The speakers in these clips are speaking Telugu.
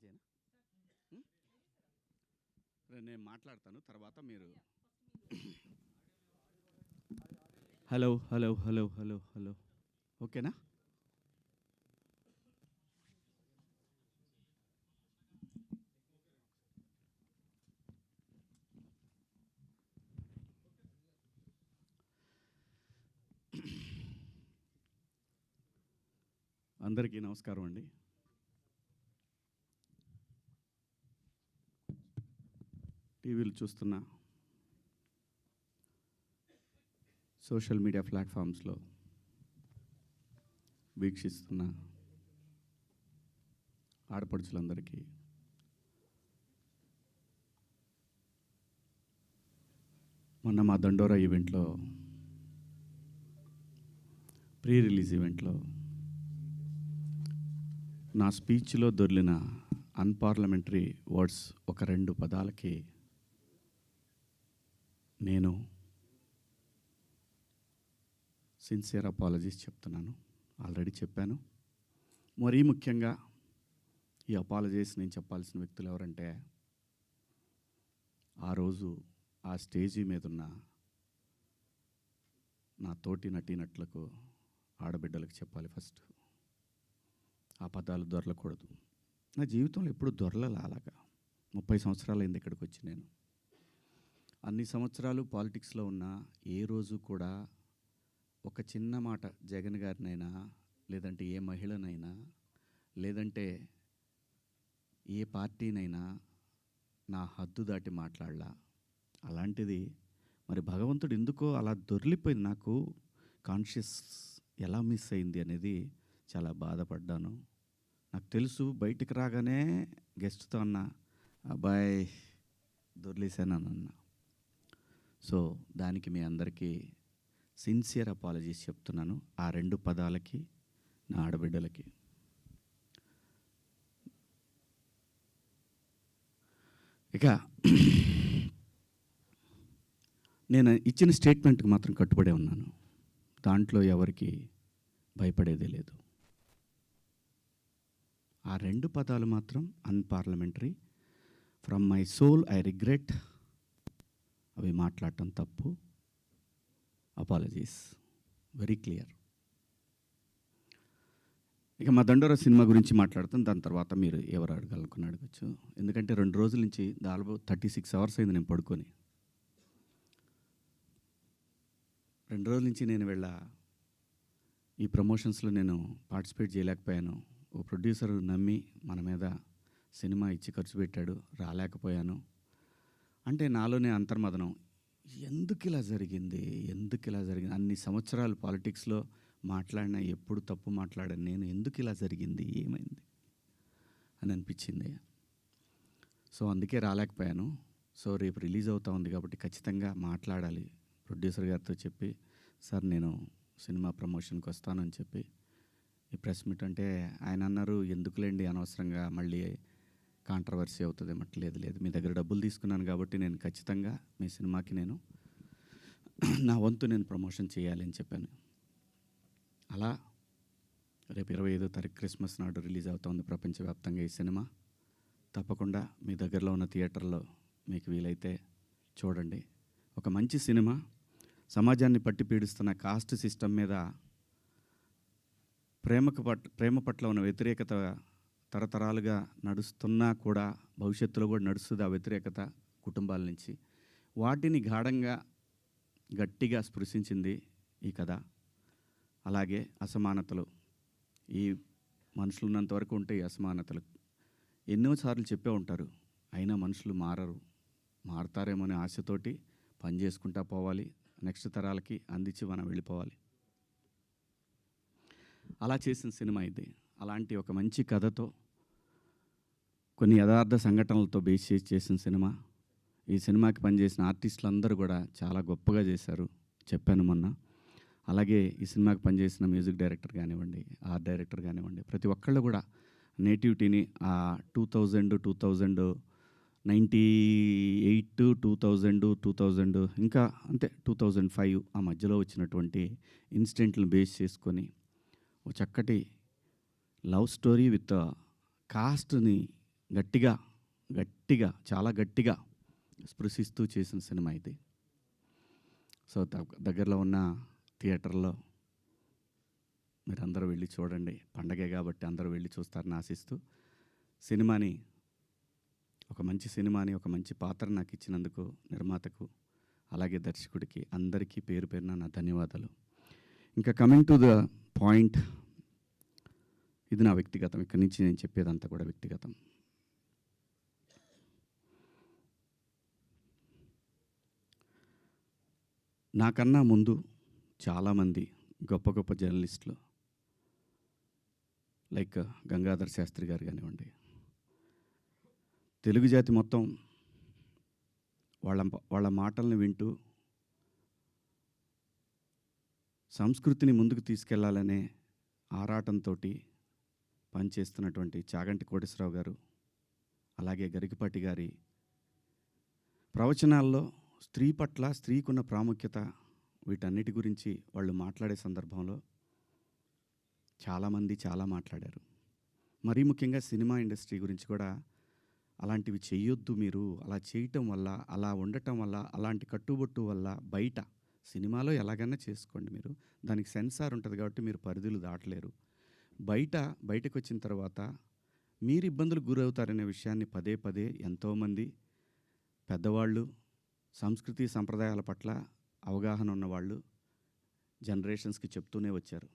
చేయనా? నేను మాట్లాడతాను తర్వాత మీరు. Hello hello hello hello hello ఓకేనా? అందరికీ నమస్కారం అండి. టీవీలు చూస్తున్న, సోషల్ మీడియా ప్లాట్ఫామ్స్లో వీక్షిస్తున్న ఆడపడుచులందరికీ మొన్న మా దండోరా ఈవెంట్లో, ప్రీ రిలీజ్ ఈవెంట్లో నా స్పీచ్లో దొర్లిన అన్పార్లమెంటరీ వర్డ్స్ ఒక 2 పదాలకి నేను సిన్సియర్ అపాలజీస్ చెప్తున్నాను. ఆల్రెడీ చెప్పాను. మరీ ముఖ్యంగా ఈ అపాలజీస్ నేను చెప్పాల్సిన వ్యక్తులు ఎవరంటే, ఆ రోజు ఆ స్టేజీ మీద ఉన్న నా తోటి నటీనటులకు, ఆడబిడ్డలకు చెప్పాలి ఫస్ట్. ఆ పదాలు దొరలకూడదు. నా జీవితంలో ఎప్పుడు దొరలలా. అలాగా 30 సంవత్సరాలు అయింది ఇక్కడికి వచ్చి. నేను అన్ని సంవత్సరాలు పాలిటిక్స్లో ఉన్నా ఏ రోజు కూడా ఒక చిన్న మాట జగన్ గారినైనా, లేదంటే ఏ మహిళనైనా, లేదంటే ఏ పార్టీనైనా నా హద్దు దాటి మాట్లాడలా. అలాంటిది మరి భగవంతుడు ఎందుకో అలా దొర్లిపోయింది. నాకు కాన్షియస్ ఎలా మిస్ అయింది అనేది చాలా బాధపడ్డాను. నాకు తెలుసు, బయటికి రాగానే గెస్ట్తో అన్న, అబ్బాయి దొర్లేసానని అన్న. సో దానికి మీ అందరికీ సిన్సియర్ అపాలజీస్ చెప్తున్నాను, ఆ 2 పదాలకి, నా ఆడబిడ్డలకి. ఇక నేను ఇచ్చిన స్టేట్మెంట్కి మాత్రం కట్టుబడే ఉన్నాను. దాంట్లో ఎవరికి భయపడేదే లేదు. ఆ 2 పదాలు మాత్రం unparliamentary. From my soul I regret. అవి మాట్లాడటం తప్పు. Apologies very clear. ఇక మా దండోరా సినిమా గురించి మాట్లాడతాను. దాని తర్వాత మీరు ఎవరు అడగాలనుకుని అడగచ్చు. ఎందుకంటే 2 రోజుల నుంచి దాదాపు 36 అవర్స్ అయింది నేను పడుకొని. 2 రోజుల నుంచి నేను ఈ ప్రమోషన్స్లో నేను పార్టిసిపేట్ చేయలేకపోయాను. ఓ ప్రొడ్యూసర్ నమ్మి మన మీద సినిమా ఇచ్చి ఖర్చు పెట్టాడు, రాలేకపోయాను. అంటే నాలోనే అంతర్మదనం, ఎందుకు ఇలా జరిగింది. అన్ని సంవత్సరాలు పాలిటిక్స్లో మాట్లాడినా ఎప్పుడు తప్పు మాట్లాడాను నేను, ఎందుకు ఇలా జరిగింది, ఏమైంది అని అనిపించింది. సో అందుకే రాలేకపోయాను. సో రేపు రిలీజ్ అవుతా ఉంది కాబట్టి ఖచ్చితంగా మాట్లాడాలి. ప్రొడ్యూసర్ గారితో చెప్పి, సార్ నేను సినిమా ప్రమోషన్కి వస్తానని చెప్పి, ఈ ప్రెస్ మీట్ అంటే ఆయన అన్నారు, ఎందుకులేండి అనవసరంగా మళ్ళీ కాంట్రవర్సీ అవుతుంది. లేదు, మీ దగ్గర డబ్బులు తీసుకున్నాను కాబట్టి నేను ఖచ్చితంగా మీ సినిమాకి నేను నా వంతు నేను ప్రమోషన్ చేయాలి అని చెప్పాను. అలా రేపు 25వ తారీఖు క్రిస్మస్ నాడు రిలీజ్ అవుతుంది ప్రపంచవ్యాప్తంగా ఈ సినిమా. తప్పకుండా మీ దగ్గరలో ఉన్న థియేటర్లో మీకు వీలైతే చూడండి. ఒక మంచి సినిమా, సమాజాన్ని పట్టి పీడిస్తున్న కాస్ట్ సిస్టమ్ మీద ప్రేమ పట్ల ఉన్న వ్యతిరేకత తరతరాలుగా నడుస్తున్నా కూడా భవిష్యత్తులో కూడా నడుస్తుంది. ఆ వ్యతిరేకత కుటుంబాల నుంచి వాటిని గాఢంగా గట్టిగా స్పృశించింది ఈ కథ. అలాగే అసమానతలు, ఈ మనుషులు ఉన్నంత వరకు ఉంటాయి అసమానతలు. ఎన్నోసార్లు చెప్పే ఉంటారు, అయినా మనుషులు మారతారేమో అనే ఆశతోటి పని చేసుకుంటా పోవాలి, నెక్స్ట్ తరాలకి అందించి మనం వెళ్ళిపోవాలి. అలా చేసిన సినిమా ఇది. అలాంటి ఒక మంచి కథతో, కొన్ని యథార్థ సంఘటనలతో బేస్ చేసిన సినిమా. ఈ సినిమాకి పనిచేసిన ఆర్టిస్టులు అందరూ కూడా చాలా గొప్పగా చేశారు, చెప్పాను మొన్న. అలాగే ఈ సినిమాకి పనిచేసిన మ్యూజిక్ డైరెక్టర్ కానివ్వండి, ఆర్ట్ డైరెక్టర్ కానివ్వండి, ప్రతి ఒక్కళ్ళు కూడా నేటివిటీని ఆ 1998, 2000 ఇంకా అంతే 2005 ఆ మధ్యలో వచ్చినటువంటి ఇన్సిడెంట్లను బేస్ చేసుకొని ఒక చక్కటి లవ్ స్టోరీ విత్ కాస్ట్ని గట్టిగా గట్టిగా చాలా గట్టిగా స్పృశిస్తూ చేసిన సినిమా ఇది. సో దగ్గరలో ఉన్న థియేటర్లో మీరందరూ వెళ్ళి చూడండి. పండగే కాబట్టి అందరూ వెళ్ళి చూస్తారని ఆశిస్తూ, సినిమాని ఒక మంచి సినిమాని, ఒక మంచి పాత్ర నాకు ఇచ్చినందుకు నిర్మాతకు, అలాగే దర్శకుడికి అందరికీ పేరు పేరున నా ధన్యవాదాలు. ఇంకా కమింగ్ టు ద పాయింట్, ఇది నా వ్యక్తిగతం. ఇక్కడి నుంచి నేను చెప్పేదంతా కూడా వ్యక్తిగతం. నాకన్నా ముందు చాలామంది గొప్ప గొప్ప జర్నలిస్టులు లైక్ గంగాధర్ శాస్త్రి గారు కానివ్వండి, తెలుగు జాతి మొత్తం వాళ్ళ మాటల్ని వింటూ సంస్కృతిని ముందుకు తీసుకెళ్లాలనే ఆరాటంతో పనిచేస్తున్నటువంటి చాగంటి కోటేశ్వరరావు గారు, అలాగే గరికపాటి గారి ప్రవచనాల్లో స్త్రీ పట్ల, స్త్రీకున్న ప్రాముఖ్యత, వీటన్నిటి గురించి వాళ్ళు మాట్లాడే సందర్భంలో చాలామంది చాలా మాట్లాడారు. మరీ ముఖ్యంగా సినిమా ఇండస్ట్రీ గురించి కూడా అలాంటివి చెయ్యొద్దు మీరు, అలా చేయటం వల్ల, అలా ఉండటం వల్ల, అలాంటి కట్టుబొట్టు వల్ల బయట సినిమాలో ఎలాగైనా చేసుకోండి, మీరు దానికి సెన్సార్ ఉంటుంది కాబట్టి మీరు పరిధులు దాటలేరు, బయటకు వచ్చిన తర్వాత మీరు ఇబ్బందులకు గురవుతారనే విషయాన్ని పదే పదే ఎంతోమంది పెద్దవాళ్ళు, సంస్కృతి సంప్రదాయాల పట్ల అవగాహన ఉన్నవాళ్ళు జనరేషన్స్కి చెప్తూనే వచ్చారు.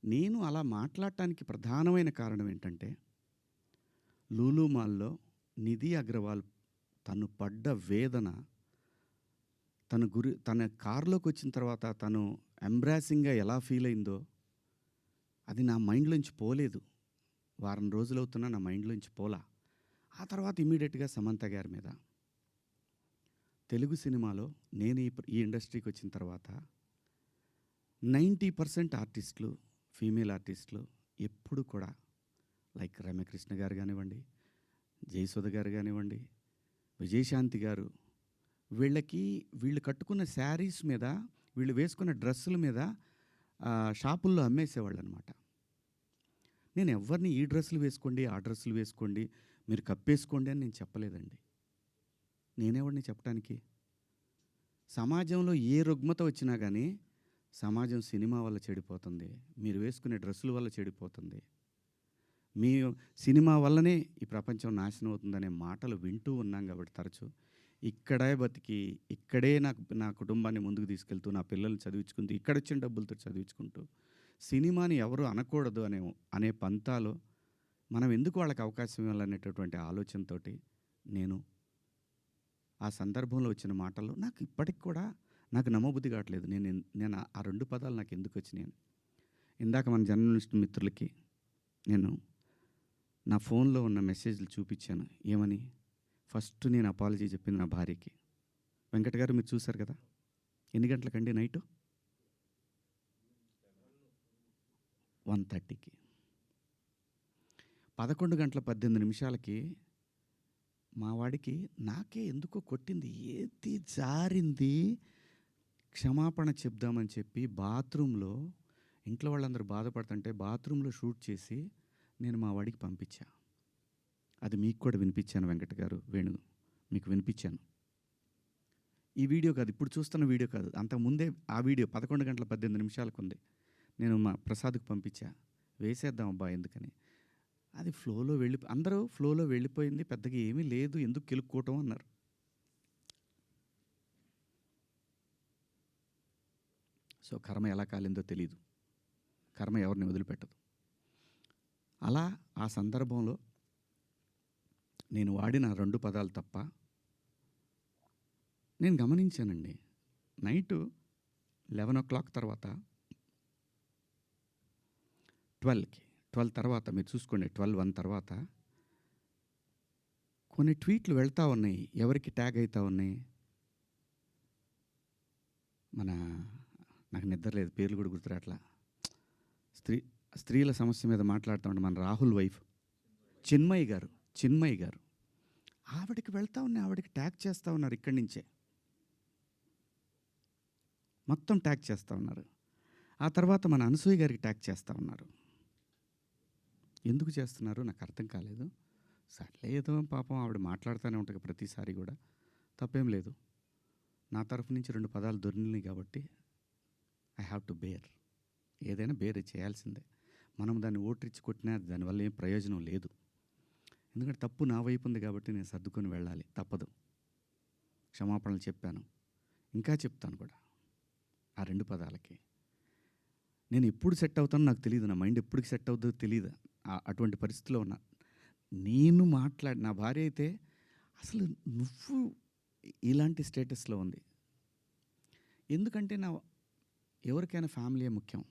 నేను అలా మాట్లాడటానికి ప్రధానమైన కారణం ఏంటంటే, లూలు మాల్లో నిధి అగర్వాల్ తను పడ్డ వేదన, తన కారులోకి వచ్చిన తర్వాత తను ఎంబ్రాసింగ్గా ఎలా ఫీల్ అయిందో అది నా మైండ్లోంచి పోలేదు. వారం రోజులవుతున్నా నా మైండ్లోంచి పోలా. ఆ తర్వాత ఇమీడియట్గా సమంత గారి మీద, తెలుగు సినిమాలో నేను ఈ ఇండస్ట్రీకి వచ్చిన తర్వాత 90% ఆర్టిస్టులు, ఫీమేల్ ఆర్టిస్టులు ఎప్పుడు కూడా లైక్ రమ్యకృష్ణ గారు కానివ్వండి, జయసుధ గారు కానివ్వండి, విజయశాంతి గారు, వీళ్ళు కట్టుకున్న శారీస్ మీద, వీళ్ళు వేసుకున్న డ్రెస్సుల మీద షాపుల్లో అమ్మేసేవాళ్ళు అనమాట. నేను ఎవరిని ఈ డ్రెస్సులు వేసుకోండి, ఆ డ్రెస్సులు వేసుకోండి, మీరు కప్పేసుకోండి అని నేను చెప్పలేదండి. నేనెవరిని చెప్పడానికి? సమాజంలో ఏ రుగ్మత వచ్చినా కానీ సమాజం సినిమా వల్ల చెడిపోతుంది, మీరు వేసుకునే డ్రెస్సుల వల్ల చెడిపోతుంది, మీ సినిమా వల్లనే ఈ ప్రపంచం నాశనం అవుతుందనే మాటలు వింటూ ఉన్నాం. కాబట్టి తరచూ ఇక్కడే బతికి, ఇక్కడే నా కుటుంబాన్ని ముందుకు తీసుకెళ్తూ, నా పిల్లల్ని చదివించుకుంటూ, ఇక్కడొచ్చిన డబ్బులతో చదివించుకుంటూ, సినిమాని ఎవరు అనకూడదు అనే పంతాలో మనం ఎందుకు వాళ్ళకి అవకాశం ఇవ్వాలనేటటువంటి ఆలోచనతో నేను ఆ సందర్భంలో వచ్చిన మాటలు నాకు ఇప్పటికి కూడా నాకు నమ్మబుద్ధి కావట్లేదు. నేను ఆ 2 పదాలు నాకు ఎందుకు వచ్చినాయి. ఇందాక మన జర్నలిస్ట్ మిత్రులకి నేను నా ఫోన్లో ఉన్న మెసేజ్లు చూపించాను. ఏమని? ఫస్ట్ నేను అపాలజీ చెప్పింది నా భార్యకి. వెంకట గారు మీరు చూశారు కదా, ఎన్ని గంటలకండి? నైటు 1:30కి. 11:18 మా వాడికి నాకే ఎందుకో కొట్టింది, ఏది జారింది, క్షమాపణ చెప్దామని చెప్పి బాత్రూంలో, ఇంట్లో వాళ్ళందరూ బాధపడుతుంటే బాత్రూంలో షూట్ చేసి నేను మా వాడికి పంపించా. అది మీకు కూడా వినిపించాను వెంకట గారు, వేణు మీకు వినిపించాను. ఈ వీడియో కాదు, ఇప్పుడు చూస్తున్న వీడియో కాదు, అంతకుముందే ఆ వీడియో 11:18 ఉంది. నేను మా ప్రసాద్కి పంపించా, వేసేద్దాం అబ్బా ఎందుకని. అది అందరూ ఫ్లోలో వెళ్ళిపోయింది, పెద్దగా ఏమీ లేదు, ఎందుకు కెలుక్కోవటం అన్నారు. సో కర్మ ఎలా కాలిందో తెలీదు, కర్మ ఎవరిని వదిలిపెట్టదు. అలా ఆ సందర్భంలో నేను వాడిన 2 పదాలు తప్ప నేను గమనించానండి. నైటు 11 తర్వాత 12 తర్వాత మీరు చూసుకోండి, 12:01 తర్వాత కొన్ని ట్వీట్లు వెళ్తూ ఉన్నాయి. ఎవరికి ట్యాగ్ అవుతూ ఉన్నాయి? నాకు నిద్ర లేదు, పేర్లు కూడా గుర్తురాట్లా. స్త్రీల సమస్య మీద మాట్లాడుతూ ఉంటే మన రాహుల్ వైఫ్ చిన్మయి గారు ఆవిడకి వెళ్తూ ఉన్నాయి, ఆవిడకి ట్యాగ్ చేస్తూ ఉన్నారు. ఇక్కడి నుంచే మొత్తం ట్యాగ్ చేస్తూ ఉన్నారు. ఆ తర్వాత మన అనసూయ గారికి ట్యాగ్ చేస్తూ ఉన్నారు. ఎందుకు చేస్తున్నారు నాకు అర్థం కాలేదు. సర్లే ఏదో పాపం ఆవిడ మాట్లాడుతూనే ఉంటుంది ప్రతిసారి కూడా, తప్పేం లేదు. నా తరఫు నుంచి 2 పదాలు దొరికినాయి కాబట్టి ఐ హ్యావ్ టు బేర్. ఏదైనా బేర్ చేయాల్సిందే. మనం దాన్ని ఓట్రిచ్చి కొట్టినా దానివల్ల ఏం ప్రయోజనం లేదు. ఎందుకంటే తప్పు నా వైపు ఉంది కాబట్టి నేను సర్దుకొని వెళ్ళాలి, తప్పదు. క్షమాపణలు చెప్పాను, ఇంకా చెప్తాను కూడా. ఆ 2 పదాలకి నేను ఎప్పుడు సెట్ అవుతానో నాకు తెలియదు. నా మైండ్ ఎప్పటికి సెట్ అవుతుందో తెలియదు. అటువంటి పరిస్థితిలో ఉన్నా. నేను నా భార్య అయితే అసలు నువ్వు ఇలాంటి స్టేటస్లో ఉంది. ఎందుకంటే ఎవరికైనా ఫ్యామిలీయే ముఖ్యం.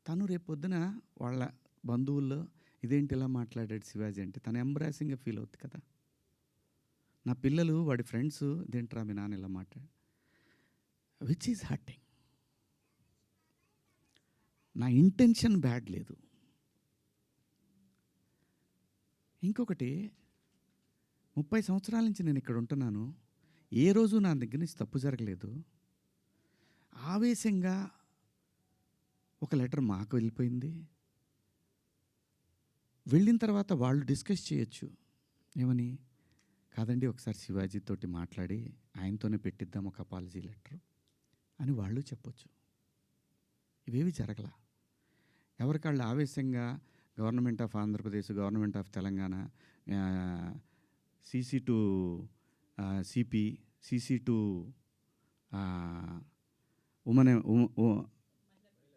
తను రేపొద్దున వాళ్ళ బంధువుల్లో ఇదేంటి ఇలా మాట్లాడాడు శివాజీ అంటే తను ఎంబ్రాసింగ్గా ఫీల్ అవుతుంది కదా. నా పిల్లలు వాడి ఫ్రెండ్స్ ఇదేంట్రా మీ నాన్న ఇలా మాట్లాడు, విచ్ ఈజ్ హర్టింగ్. నా ఇంటెన్షన్ బ్యాడ్ లేదు. ఇంకొకటి, 30 సంవత్సరాల నుంచి నేను ఇక్కడ ఉంటున్నాను, ఏ రోజు నా దగ్గర నుంచి తప్పు జరగలేదు. ఆవేశంగా ఒక లెటర్ మాకు వెళ్ళిపోయింది. వెళ్ళిన తర్వాత వాళ్ళు డిస్కస్ చేయొచ్చు, ఏమని, కాదండి ఒకసారి శివాజీ తోటి మాట్లాడి ఆయనతోనే పెట్టిద్దాం ఒక అపాలజీ లెటర్ అని వాళ్ళు చెప్పొచ్చు. ఇవేవి జరగలా. ఎవరికాళ్ళు ఆవేశంగా government of Andhra Pradesh, government of Telangana, C C to C P, C C to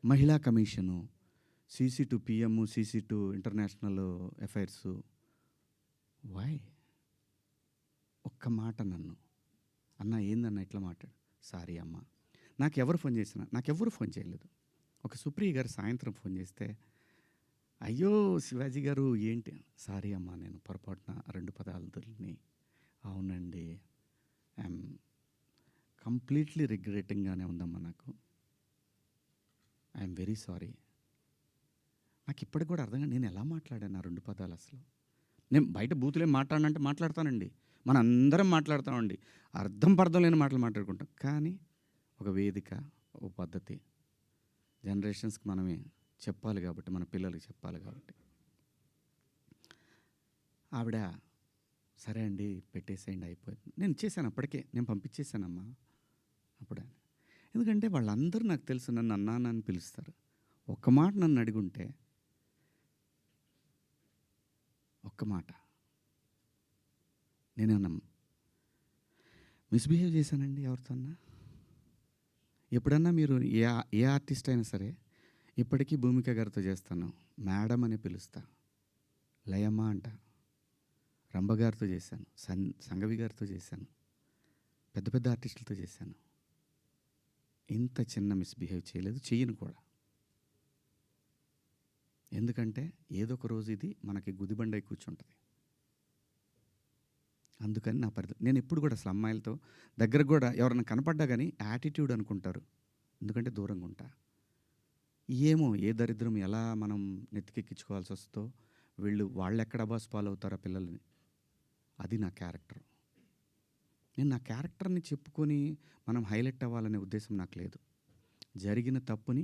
మహిళా commission, C C to P M, C C to international affairs. Why? ఒక్క మాట నన్ను అన్న ఏందన్న ఇట్లా మాట్లాడు, సారీ అమ్మ. నాకెవరు ఫోన్ చేయలేదు. ఒక సుప్రియ గారు సాయంత్రం ఫోన్ చేస్తే, అయ్యో శివాజీ గారు ఏంటి, సారీ అమ్మా నేను పొరపాటున 2 పదాలు దొరికినాయి. అవునండి, ఐఎమ్ కంప్లీట్లీ రిగ్రెటింగ్గానే ఉందమ్మా, ఐఎమ్ వెరీ సారీ. నాకు ఇప్పటికి కూడా అర్థంగా నేను ఎలా మాట్లాడాను ఆ 2 పదాలు. అసలు నేను బయట బూతులేం మాట్లాడినంటే మాట్లాడతానండి, మన అందరం మాట్లాడతామండి, అర్థం పర్థం లేని మాటలు మాట్లాడుకుంటాం. కానీ ఒక వేదిక, ఒక పద్ధతి, జనరేషన్స్కి మనమే చెప్పాలి కాబట్టి, మన పిల్లలకి చెప్పాలి కాబట్టి. ఆవిడ సరే అండి పెట్టేసేయండి అయిపోయింది. నేను ఇచ్చేసాను, అప్పటికే నేను పంపించేశానమ్మా అప్పుడే. ఎందుకంటే వాళ్ళందరూ నాకు తెలుసు, నన్ను అన్నాను అని పిలుస్తారు. ఒక్క మాట నన్ను అడుగుంటే, ఒక్క మాట నేనేమన్నా మిస్బిహేవ్ చేశానండి ఎవరితోన్నా? ఎప్పుడన్నా మీరు ఏ ఆర్టిస్ట్ అయినా సరే, ఇప్పటికీ భూమిక గారితో చేస్తాను, మేడం అని పిలుస్తా, లయమ్మ అంట. రంభ గారితో చేశాను, సంగవి గారితో చేశాను, పెద్ద పెద్ద ఆర్టిస్టులతో చేశాను. ఇంత చిన్న మిస్బిహేవ్ చేయలేదు, చెయ్యను కూడా. ఎందుకంటే ఏదో ఒక రోజు ఇది మనకి గుదిబండై కూర్చుంటుంది. అందుకని నా పరిధి నేను ఎప్పుడు కూడా అసలు అమ్మాయిలతో దగ్గర కూడా ఎవరైనా కనపడ్డా కానీ యాటిట్యూడ్ అనుకుంటారు, ఎందుకంటే దూరంగా ఉంటా. ఏమో ఏ దరిద్రం ఎలా మనం నెత్తికెక్కించుకోవాల్సి వస్తుందో, వాళ్ళు ఎక్కడ అబాస్ పాలవుతారా పిల్లల్ని, అది నా క్యారెక్టర్. నేను నా క్యారెక్టర్ని చెప్పుకొని మనం హైలైట్ అవ్వాలనే ఉద్దేశం నాకు లేదు. జరిగిన తప్పుని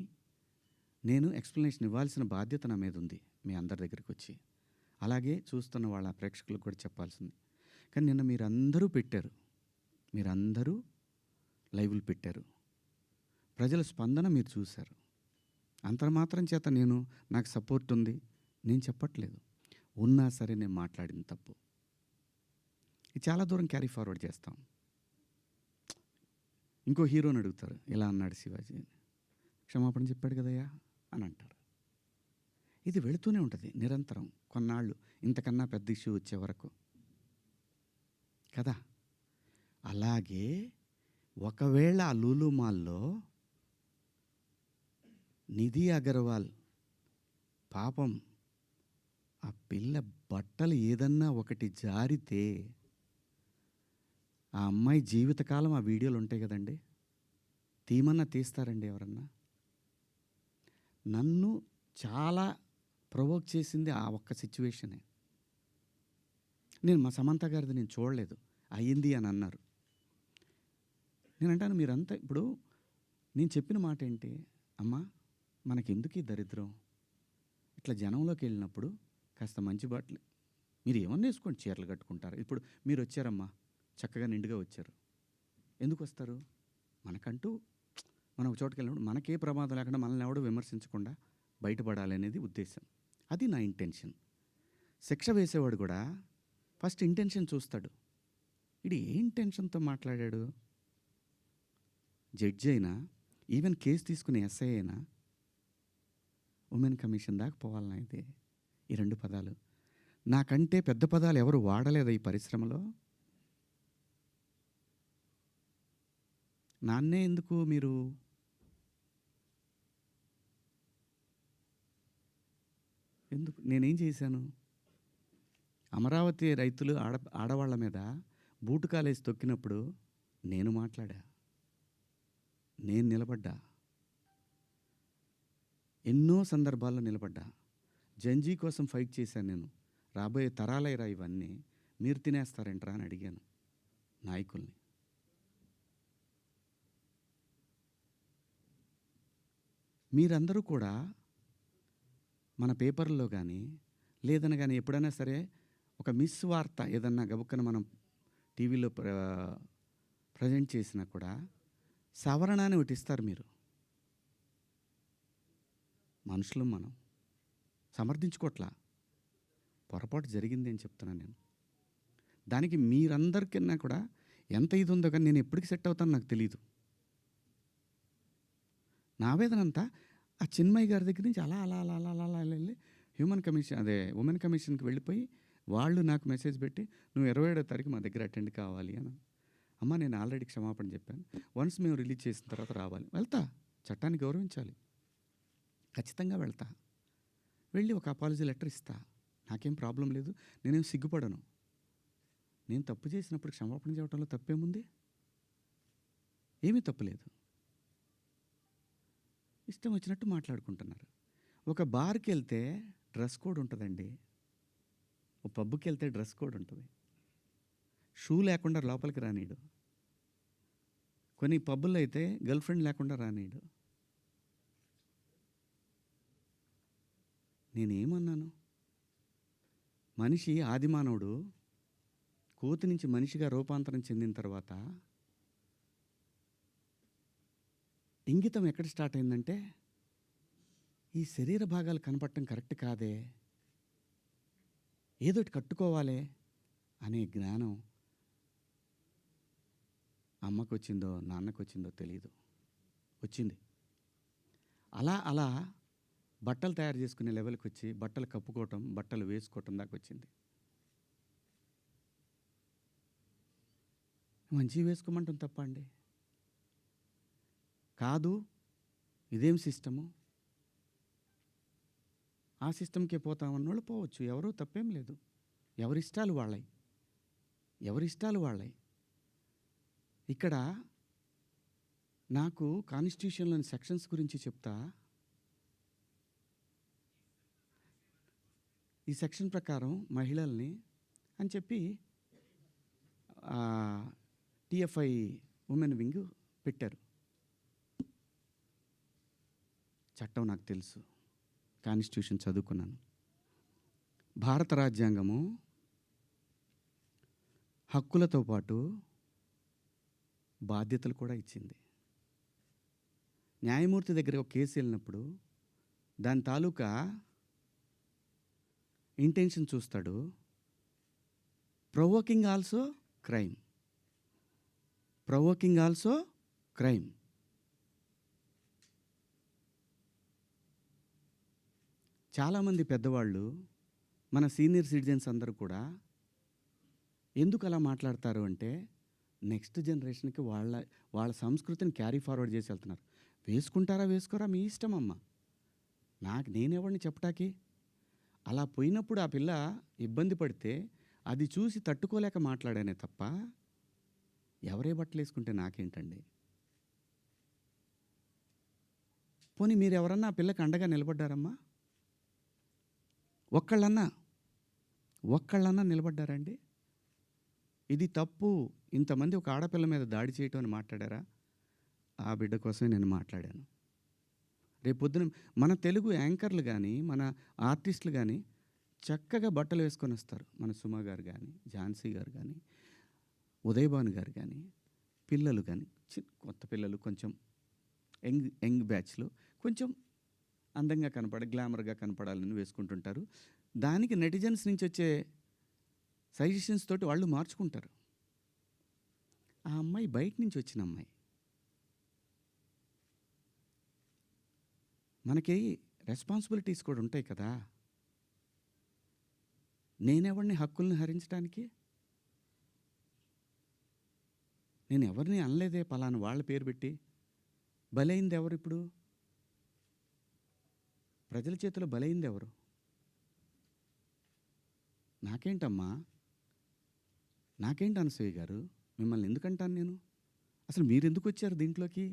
నేను ఎక్స్ప్లెనేషన్ ఇవ్వాల్సిన బాధ్యత నా మీద ఉంది మీ అందరి దగ్గరికి వచ్చి, అలాగే చూస్తున్న వాళ్ళ ప్రేక్షకులకు కూడా చెప్పాల్సింది. కానీ నిన్న మీరందరూ లైవ్లు పెట్టారు, ప్రజల స్పందన మీరు చూశారు. అంతర్మాత్రం చేత నాకు సపోర్ట్ ఉంది నేను చెప్పట్లేదు, ఉన్నా సరే నేను మాట్లాడిన తప్పు ఇది చాలా దూరం క్యారీ ఫార్వర్డ్ చేస్తాం. ఇంకో హీరోని అడుగుతారు, ఇలా అన్నాడు శివాజీ, క్షమాపణ చెప్పాడు కదయ్యా అని అంటారు. ఇది వెళుతూనే ఉంటుంది నిరంతరం, కొన్నాళ్ళు ఇంతకన్నా పెద్ద ఇష్యూ వచ్చే వరకు కదా. అలాగే ఒకవేళ ఆ లూలు మాల్లో నిధి అగర్వాల్ పాపం ఆ పిల్ల బట్టలు ఏదన్నా ఒకటి జారితే ఆ అమ్మాయి జీవితకాలం ఆ వీడియోలు ఉంటాయి కదండి, తీమన్నా తీస్తారండి ఎవరన్నా? నన్ను చాలా ప్రొవోక్ చేసింది ఆ ఒక్క సిచ్యువేషనే. మా సమంత గారిది నేను చూడలేదు, అయ్యింది అని అన్నారు. నేను అంటాను, మీరంతా ఇప్పుడు నేను చెప్పిన మాట ఏంటి, అమ్మా మనకెందుకు ఈ దరిద్రం, ఇట్లా జనంలోకి వెళ్ళినప్పుడు కాస్త మంచి బట్టలు మీరు ఏమన్నా వేసుకోండి, చీరలు కట్టుకుంటారు. ఇప్పుడు మీరు వచ్చారమ్మా, చక్కగా నిండుగా వచ్చారు. ఎందుకు వస్తారు? మనకంటూ మనం ఒక చోటుకి వెళ్ళినప్పుడు మనకే ప్రమాదం లేకుండా మనల్ని ఎవడో విమర్శించకుండా బయటపడాలి అనేది ఉద్దేశం. అది నా ఇంటెన్షన్. శిక్ష వేసేవాడు కూడా ఫస్ట్ ఇంటెన్షన్ చూస్తాడు. ఇది ఏ ఇంటెన్షన్తో మాట్లాడాడు? జడ్జి అయినా, ఈవెన్ కేసు తీసుకునే ఎస్ఐ అయినా ఉమెన్ కమిషన్ దాకా పోవాలన్నా అయితే ఈ 2 పదాలు. నాకంటే పెద్ద పదాలు ఎవరు వాడలేదా ఈ పరిశ్రమలో? నాన్నే ఎందుకు మీరు ఎందుకు? నేనేం చేశాను? అమరావతి రైతులు ఆడవాళ్ళ మీద బూటు కాలేసి తొక్కినప్పుడు నేను మాట్లాడా, నేను నిలబడ్డా, ఎన్నో సందర్భాల్లో నిలబడ్డా. జంజీ కోసం ఫైట్ చేశాను నేను. రాబోయే తరాలైరా ఇవన్నీ, మీరు తినేస్తారంటరా అని అడిగాను నాయకుల్ని. మీరందరూ కూడా మన పేపర్లో కానీ లేదన్నా కానీ ఎప్పుడైనా సరే ఒక మిస్ వార్త ఏదన్నా గబుక్కన మనం టీవీలో ప్రజెంట్ చేసినా కూడా సవరణ అని ఒకటి ఇస్తారు. మీరు మనుషులు, మనం సమర్థించుకోవట్లా, పొరపాటు జరిగింది అని చెప్తున్నాను నేను. దానికి మీరందరికన్నా కూడా ఎంత ఇది ఉందో కానీ నేను ఎప్పటికి సెట్ అవుతాను నాకు తెలియదు. నా ఆవేదన అంతా ఆ చిన్మయ్య గారి దగ్గర నుంచి అలా అలా అలా అలా అలా అలా వెళ్ళి హ్యూమన్ కమిషన్ ఉమెన్ కమిషన్కి వెళ్ళిపోయి వాళ్ళు నాకు మెసేజ్ పెట్టి నువ్వు 27వ తారీఖు మా దగ్గర అటెండ్ కావాలి అని. అమ్మ నేను ఆల్రెడీ క్షమాపణ చెప్పాను, వన్స్ మేము రిలీజ్ చేసిన తర్వాత రావాలి. వెళ్తా, చట్టాన్ని గౌరవించాలి, ఖచ్చితంగా వెళ్తా. వెళ్ళి ఒక అపాలజీ లెటర్ ఇస్తా, నాకేం ప్రాబ్లం లేదు, నేనేం సిగ్గుపడను. నేను తప్పు చేసినప్పుడు క్షమాపణ చెప్పడంలో తప్పేముంది? ఏమీ తప్పులేదు. ఇష్టం వచ్చినట్టు మాట్లాడుకుంటున్నారు. ఒక బార్కి వెళ్తే డ్రెస్ కోడ్ ఉంటుందండి, ఒక పబ్కి వెళ్తే డ్రెస్ కోడ్ ఉంటుంది. షూ లేకుండా లోపలికి రానీడు. కొన్ని పబ్బుల్లో అయితే గర్ల్ ఫ్రెండ్ లేకుండా రానీడు. నేనేమన్నాను? మనిషి ఆదిమానవుడు కోతి నుంచి మనిషిగా రూపాంతరం చెందిన తర్వాత ఇంగితం ఎక్కడ స్టార్ట్ అయిందంటే ఈ శరీర భాగాలు కనపడటం కరెక్ట్ కాదే, ఏదోటి కట్టుకోవాలి అనే జ్ఞానం అమ్మకు వచ్చిందో నాన్నకు వచ్చిందో తెలీదు, వచ్చింది. అలా అలా బట్టలు తయారు చేసుకునే లెవెల్కి వచ్చి బట్టలు కప్పుకోవటం, బట్టలు వేసుకోవటం దాకా వచ్చింది. మంచివి వేసుకోమంటాం తప్ప అండి? కాదు, ఇదేం సిస్టము, ఆ సిస్టమ్కే పోతామన్నోళ్ళు పోవచ్చు, ఎవరూ తప్పేం లేదు. ఎవరిష్టాలు వాళ్ళయి, ఎవరిష్టాలు వాళ్ళయి. ఇక్కడ నాకు కాన్స్టిట్యూషన్లోని సెక్షన్స్ గురించి చెప్తా. ఈ సెక్షన్ ప్రకారం మహిళల్ని అని చెప్పి టిఎఫ్ఐ ఉమెన్ వింగ్ పెట్టారు. చట్టం నాకు తెలుసు, కాన్స్టిట్యూషన్ చదువుకున్నాను. భారత రాజ్యాంగము హక్కులతో పాటు బాధ్యతలు కూడా ఇచ్చింది. న్యాయమూర్తి దగ్గర ఒక కేసు వెళ్ళినప్పుడు దాని తాలూకా ఇంటెన్షన్ చూస్తాడు. Provoking also crime, provoking also crime. చాలామంది పెద్దవాళ్ళు, మన సీనియర్ సిటిజన్స్ అందరూ కూడా ఎందుకు అలా మాట్లాడతారు అంటే నెక్స్ట్ జనరేషన్కి వాళ్ళ సంస్కృతిని క్యారీ ఫార్వర్డ్ చేసి వెళ్తున్నారు. వేసుకుంటారా వేసుకోరా మీ ఇష్టం అమ్మ, నేనెవరిని చెప్పటాకి. అలా పోయినప్పుడు ఆ పిల్ల ఇబ్బంది పడితే అది చూసి తట్టుకోలేక మాట్లాడానే తప్ప ఎవరే బట్టలు వేసుకుంటే నాకేంటండి. పోనీ మీరు ఎవరన్నా ఆ పిల్లకి అండగా నిలబడ్డారమ్మా? ఒక్కళ్ళన్నా నిలబడ్డారండి? ఇది తప్పు, ఇంతమంది ఒక ఆడపిల్ల మీద దాడి చేయటం అని మాట్లాడారా? ఆ బిడ్డ కోసమే నేను మాట్లాడాను. రేపొద్దున మన తెలుగు యాంకర్లు కానీ మన ఆర్టిస్టులు కానీ చక్కగా బట్టలు వేసుకొని వస్తారు. మన సుమ గారు కానీ, ఝాన్సీ గారు కానీ, ఉదయభాను గారు కానీ, పిల్లలు కానీ, కొత్త పిల్లలు కొంచెం యంగ్ బ్యాచ్లో కొంచెం అందంగా గ్లామర్గా కనపడాలని వేసుకుంటుంటారు. దానికి నెటిజన్స్ నుంచి వచ్చే సజెషన్స్ తోటి వాళ్ళు మార్చుకుంటారు. ఆ అమ్మాయి బయట నుంచి వచ్చిన అమ్మాయి. మనకి రెస్పాన్సిబిలిటీస్ కూడా ఉంటాయి కదా. నేనెవరిని హక్కుల్ని హరించడానికి? నేను ఎవరిని అనలేదే పలానా వాళ్ళ పేరు పెట్టి. బలైంది ఎవరు? ఇప్పుడు ప్రజల చేతిలో బలైంది ఎవరు? నాకేంటమ్మా, నాకేంటి అనసూయ గారు, మిమ్మల్ని ఎందుకంటాను నేను? అసలు మీరు ఎందుకు వచ్చారు దీంట్లోకి?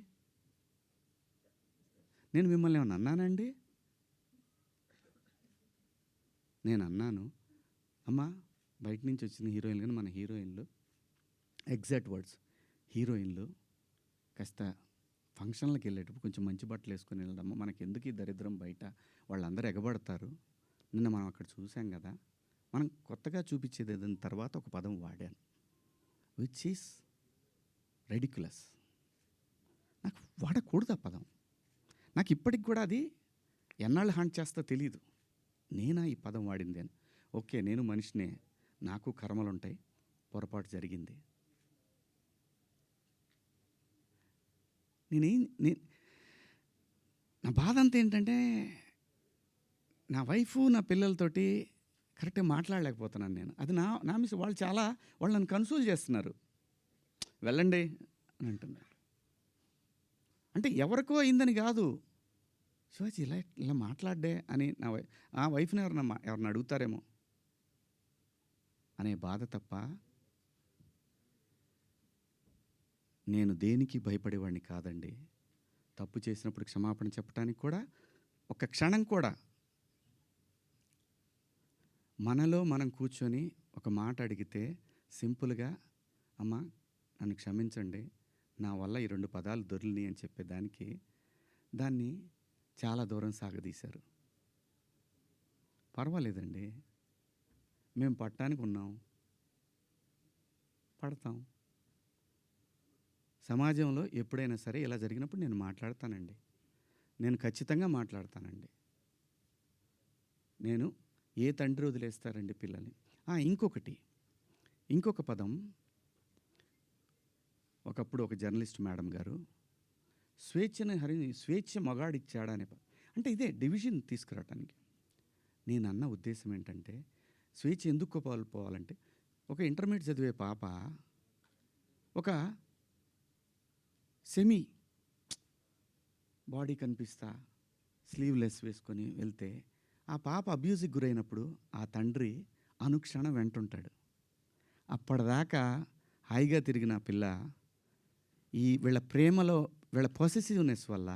నేను మిమ్మల్ని ఏమన్నా అన్నానండి? నేను అన్నాను, అమ్మా బయట నుంచి వచ్చిన హీరోయిన్లు కానీ మన హీరోయిన్లు, ఎగ్జాక్ట్ వర్డ్స్, హీరోయిన్లు కాస్త ఫంక్షన్లకు వెళ్ళేటప్పుడు కొంచెం మంచి బట్టలు వేసుకొని వెళ్ళడమ్మా, మనకి ఎందుకు ఈ దరిద్రం బయట, వాళ్ళందరూ ఎగబడతారు. నిన్న మనం అక్కడ చూసాం కదా, మనం కొత్తగా చూపించేది ఏదైనా తర్వాత ఒక పదం వాడాను, విచ్ ఈస్ రెడిక్యులస్. నాకు వాడకూడదు ఆ పదం. నాకు ఇప్పటికి కూడా అది ఎన్నాళ్ళు హాంట్ చేస్తా తెలియదు. నేనా ఈ పదం వాడింది అని. ఓకే, నేను మనిషినే, నాకు కర్మలుంటాయి, పొరపాటు జరిగింది. నా బాధ అంతా ఏంటంటే, నా వైఫ్ నా పిల్లలతోటి కరెక్ట్గా మాట్లాడలేకపోతున్నాను నేను. అది నా మిస్. వాళ్ళు నన్ను కన్సోల్ చేస్తున్నారు, వెళ్ళండి అని అంటున్నారు. అంటే ఎవరికో అయిందని కాదు, శివాజీ ఇలా మాట్లాడ్డే అని ఆ వైఫ్ని ఎవరిని అడుగుతారేమో అనే బాధ తప్ప నేను దేనికి భయపడేవాడిని కాదండి. తప్పు చేసినప్పుడు క్షమాపణ చెప్పడానికి కూడా ఒక క్షణం కూడా మనలో మనం కూర్చొని ఒక మాట అడిగితే సింపుల్గా, అమ్మ నన్ను క్షమించండి, నా వల్ల ఈ 2 పదాలు దొరికినాయి అని చెప్పేదానికి దాన్ని చాలా దూరం సాగదీశారు. పర్వాలేదండి, మేము పట్టడానికి ఉన్నాం, పడతాం. సమాజంలో ఎప్పుడైనా సరే ఇలా జరిగినప్పుడు నేను మాట్లాడతానండి, నేను ఖచ్చితంగా మాట్లాడతానండి. నేను ఏ తండ్రి వదిలేస్తారండి పిల్లల్ని? ఇంకొక పదం, ఒకప్పుడు ఒక జర్నలిస్ట్ మేడం గారు స్వేచ్ఛ మగాడిచ్చాడా అనే అంటే ఇదే డివిజన్ తీసుకురావటానికి. నేను అన్న ఉద్దేశం ఏంటంటే, స్వేచ్ఛ ఎందుకు కోల్పోవాలంటే, ఒక ఇంటర్మీడియట్ చదివే పాప ఒక సెమీ బాడీ కనిపిస్తా స్లీవ్లెస్ వేసుకొని వెళ్తే ఆ పాప అబ్యూజ్కి గురైనప్పుడు ఆ తండ్రి అనుక్షణం వెంటుంటాడు. అప్పటిదాకా హాయిగా తిరిగిన పిల్ల వీళ్ళ ప్రేమలో, వీళ్ళ పొసెసివ్నెస్ వల్ల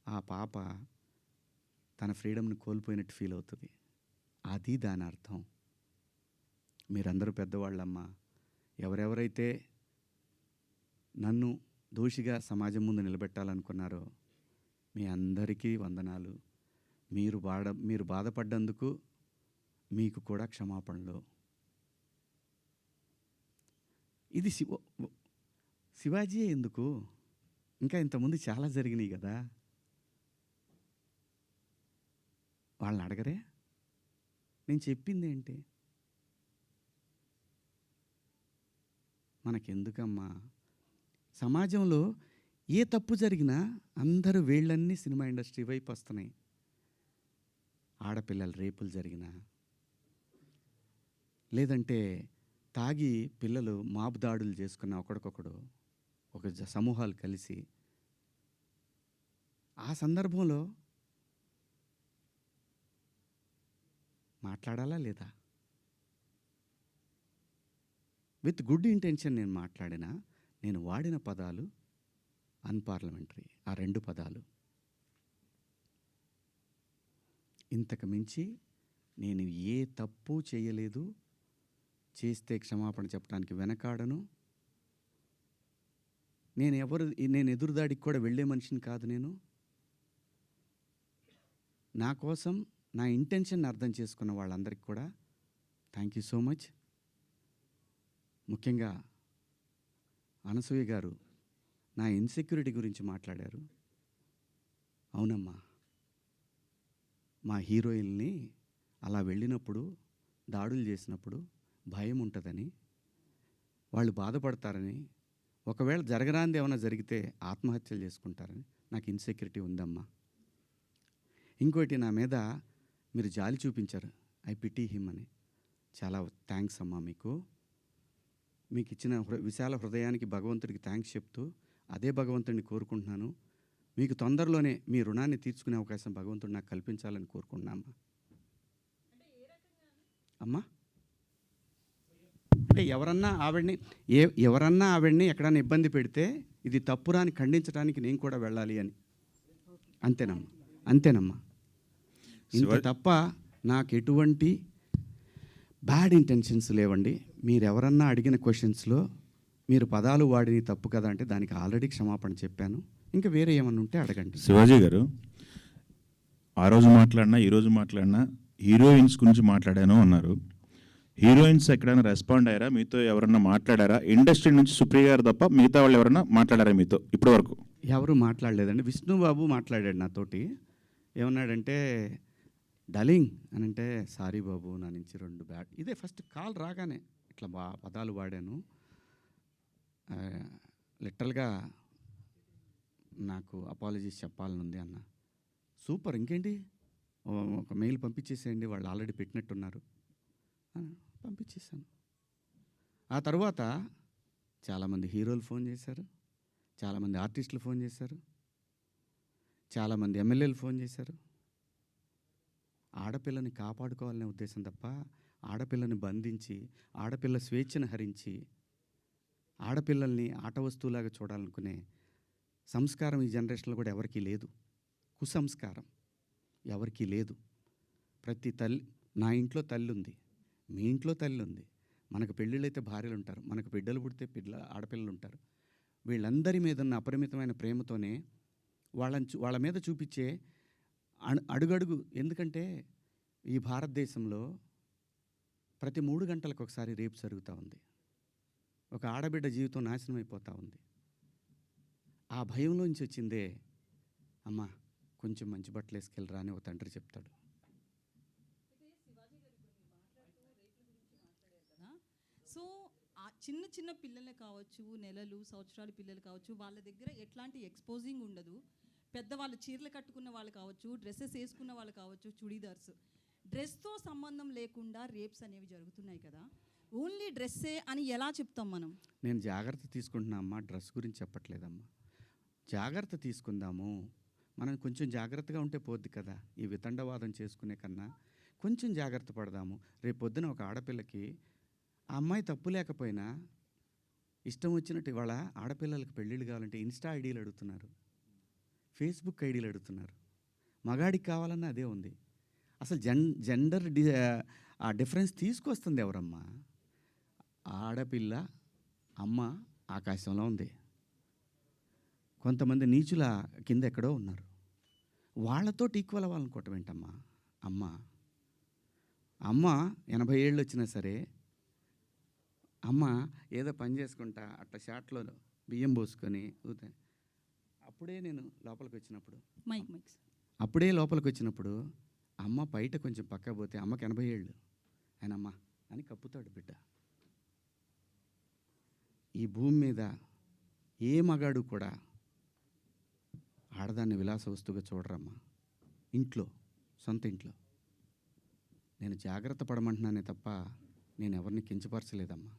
ఆ పాప తన ఫ్రీడమ్ని కోల్పోయినట్టు ఫీల్ అవుతుంది. అది దాని అర్థం. మీరందరూ పెద్దవాళ్ళమ్మా, ఎవరెవరైతే నన్ను దోషిగా సమాజం ముందు నిలబెట్టాలనుకున్నారో మీ అందరికీ వందనాలు. మీరు బాధపడ్డందుకు మీకు కూడా క్షమాపణలు. ఇది శివాజీ ఎందుకు, ఇంకా ఇంతకుముందు చాలా జరిగినాయి కదా. వాళ్ళని అడగరే? నేను చెప్పింది ఏంటి? మనకెందుకమ్మా? సమాజంలో ఏ తప్పు జరిగినా అందరూ వేళ్ళన్నీ సినిమా ఇండస్ట్రీ వైపు వస్తున్నాయి. ఆడపిల్లల రేపులు జరిగినా, లేదంటే తాగి పిల్లలు మాబ్ దాడులు చేసుకున్న ఒకడికొకడు ఒక సమూహాలు కలిసి, ఆ సందర్భంలో మాట్లాడాలా లేదా? విత్ గుడ్ ఇంటెన్షన్ నేను మాట్లాడినా, నేను వాడిన పదాలు అన్పార్లమెంటరీ. ఆ 2 పదాలు. ఇంతకు మించి నేను ఏ తప్పు చేయలేదు. చేస్తే క్షమాపణ చెప్పడానికి వెనకాడను. నేను ఎదురుదాడికి కూడా వెళ్ళే మనిషిని కాదు. నేను నా కోసం నా ఇంటెన్షన్ అర్థం చేసుకున్న వాళ్ళందరికీ కూడా థ్యాంక్ యూ సో మచ్. ముఖ్యంగా అనసూయ గారు నా ఇన్సెక్యూరిటీ గురించి మాట్లాడారు. అవునమ్మా, మా హీరోయిన్ని అలా వెళ్ళినప్పుడు దాడులు చేసినప్పుడు భయం ఉంటుందని, వాళ్ళు బాధపడతారని, ఒకవేళ జరగరాంది ఏమైనా జరిగితే ఆత్మహత్యలు చేసుకుంటారని నాకు ఇన్సెక్యూరిటీ ఉందమ్మా. ఇంకోటి, నా మీద మీరు జాలి చూపించారు, ఐ పిటీ హిమ్ అని. చాలా థ్యాంక్స్ అమ్మా. మీకు ఇచ్చిన విశాల హృదయానికి భగవంతుడికి థ్యాంక్స్ చెప్తూ అదే భగవంతుడిని కోరుకుంటున్నాను. మీకు తొందరలోనే మీ రుణాన్ని తీర్చుకునే అవకాశం భగవంతుడు నాకు కల్పించాలని కోరుకుంటున్నామ్మా. అమ్మా అంటే ఎవరన్నా ఆవిడ్ని ఎక్కడన్నా ఇబ్బంది పెడితే ఇది తప్పురాని ఖండించడానికి నేను కూడా వెళ్ళాలి అని. అంతేనమ్మా. ఇంత తప్ప నాకు ఎటువంటి బ్యాడ్ ఇంటెన్షన్స్ లేవండి. మీరు ఎవరన్నా అడిగిన క్వశ్చన్స్లో మీరు పదాలు వాడిని తప్పు కదా అంటే దానికి ఆల్రెడీ క్షమాపణ చెప్పాను. ఇంకా వేరే ఏమన్నా ఉంటే అడగండి. శివాజీ గారు, ఆ రోజు మాట్లాడినా ఈరోజు మాట్లాడినా హీరోయిన్స్ గురించి మాట్లాడాను అన్నారు. హీరోయిన్స్ ఎక్కడైనా రెస్పాండ్ అయ్యారా? మీతో ఎవరన్నా మాట్లాడారా? ఇండస్ట్రీ నుంచి సుప్రియ గారు తప్ప మిగతా వాళ్ళు ఎవరైనా మాట్లాడారా మీతో ఇప్పటి వరకు? ఎవరు మాట్లాడలేదండి. విష్ణుబాబు మాట్లాడాడు నాతోటి. ఏమన్నాడంటే, డలింగ్ అని అంటే, సారీ బాబు, నా నుంచి 2 బ్యాడ్. ఇదే ఫస్ట్ కాల్ రాగానే ఇట్లా పదాలు వాడాను. లిటరల్గా నాకు అపాలజీస్ చెప్పాలని ఉంది అన్న. సూపర్, ఇంకేంటి, ఒక మెయిల్ పంపించేసేయండి, వాళ్ళు ఆల్రెడీ పెట్టినట్టున్నారు. పంపించేశాను. ఆ తర్వాత చాలామంది హీరోలు ఫోన్ చేశారు, చాలామంది ఆర్టిస్టులు ఫోన్ చేశారు, చాలామంది ఎమ్మెల్యేలు ఫోన్ చేశారు. ఆడపిల్లని కాపాడుకోవాలనే ఉద్దేశం తప్ప ఆడపిల్లని బంధించి ఆడపిల్ల స్వేచ్ఛను హరించి ఆడపిల్లల్ని ఆట వస్తువులాగా చూడాలనుకునే సంస్కారం ఈ జనరేషన్లో కూడా ఎవరికీ లేదు. కుసంస్కారం ఎవరికీ లేదు. ప్రతి తల్లి, నా ఇంట్లో తల్లి ఉంది, మీ ఇంట్లో తల్లి ఉంది, మనకు పెళ్ళిళ్ళైతే భార్యలు ఉంటారు, మనకు బిడ్డలు పుడితే ఆడపిల్లలు ఉంటారు. వీళ్ళందరి మీద ఉన్న అపరిమితమైన ప్రేమతోనే వాళ్ళ మీద చూపించే అడుగడుగు. ఎందుకంటే ఈ భారతదేశంలో ప్రతి 3 గంటలకు ఒకసారి రేపు జరుగుతూ ఉంది. ఒక ఆడబిడ్డ జీవితం నాశనం అయిపోతూ ఉంది. ఆ భయంలోంచి వచ్చిందే, అమ్మ కొంచెం మంచి బట్టలు వేసుకెళ్ళరా అని ఒక తండ్రి చెప్తాడు. సో ఆ చిన్న చిన్న పిల్లలే కావచ్చు, నెలలు సంవత్సరాల పిల్లలు కావచ్చు, వాళ్ళ దగ్గర ఎట్లాంటి ఎక్స్పోజింగ్ ఉండదు. పెద్దవాళ్ళు చీరలు కట్టుకున్న వాళ్ళు కావచ్చు, డ్రెస్సెస్ వేసుకున్న వాళ్ళు కావచ్చు, చుడీదార్స్, డ్రెస్తో సంబంధం లేకుండా రేప్స్ అనేవి జరుగుతున్నాయి కదా. ఓన్లీ డ్రెస్సే అని ఎలా చెప్తాం మనం? నేను జాగ్రత్త తీసుకుంటున్నా అమ్మా, డ్రెస్ గురించి చెప్పట్లేదమ్మా. జాగ్రత్త తీసుకుందాము, మనం కొంచెం జాగ్రత్తగా ఉంటే పోద్ది కదా. ఈ వితండవాదం చేసుకునే కన్నా కొంచెం జాగ్రత్త పడదాము. రేపు పొద్దున ఒక ఆడపిల్లకి ఆ అమ్మాయి తప్పు లేకపోయినా ఇష్టం వచ్చినట్టు ఇవాళ ఆడపిల్లలకి పెళ్ళిళ్ళు కావాలంటే ఇన్స్టా ఐడీలు అడుగుతున్నారు, ఫేస్బుక్ ఐడీలు అడుగుతున్నారు. మగాడికి కావాలన్నా అదే ఉంది. అసలు జెండర్ ఆ డిఫరెన్స్ తీసుకొస్తుంది ఎవరమ్మా? ఆడపిల్ల అమ్మ ఆకాశంలో ఉంది, కొంతమంది నీచుల కింద ఎక్కడో ఉన్నారు. వాళ్ళతో ఈక్వల్ అవ్వాలనుకోవటం ఏంటమ్మా? అమ్మ 80 ఏళ్ళు వచ్చినా సరే అమ్మ ఏదో పని చేసుకుంటా అట్లా షాట్లో బియ్యం పోసుకొని అప్పుడే నేను లోపలికి వచ్చినప్పుడు అమ్మ బయట కొంచెం పక్క పోతే అమ్మకి 80 ఏళ్ళు, ఆయన అమ్మ అని కప్పుతాడు బిడ్డ. ఈ భూమి మీద ఏ మగాడు కూడా ఆడదాన్ని విలాస వస్తువుగా చూడరమ్మా. సొంత ఇంట్లో నేను జాగ్రత్త పడమంటున్నానే తప్ప నేను ఎవరిని కించపరచలేదమ్మా.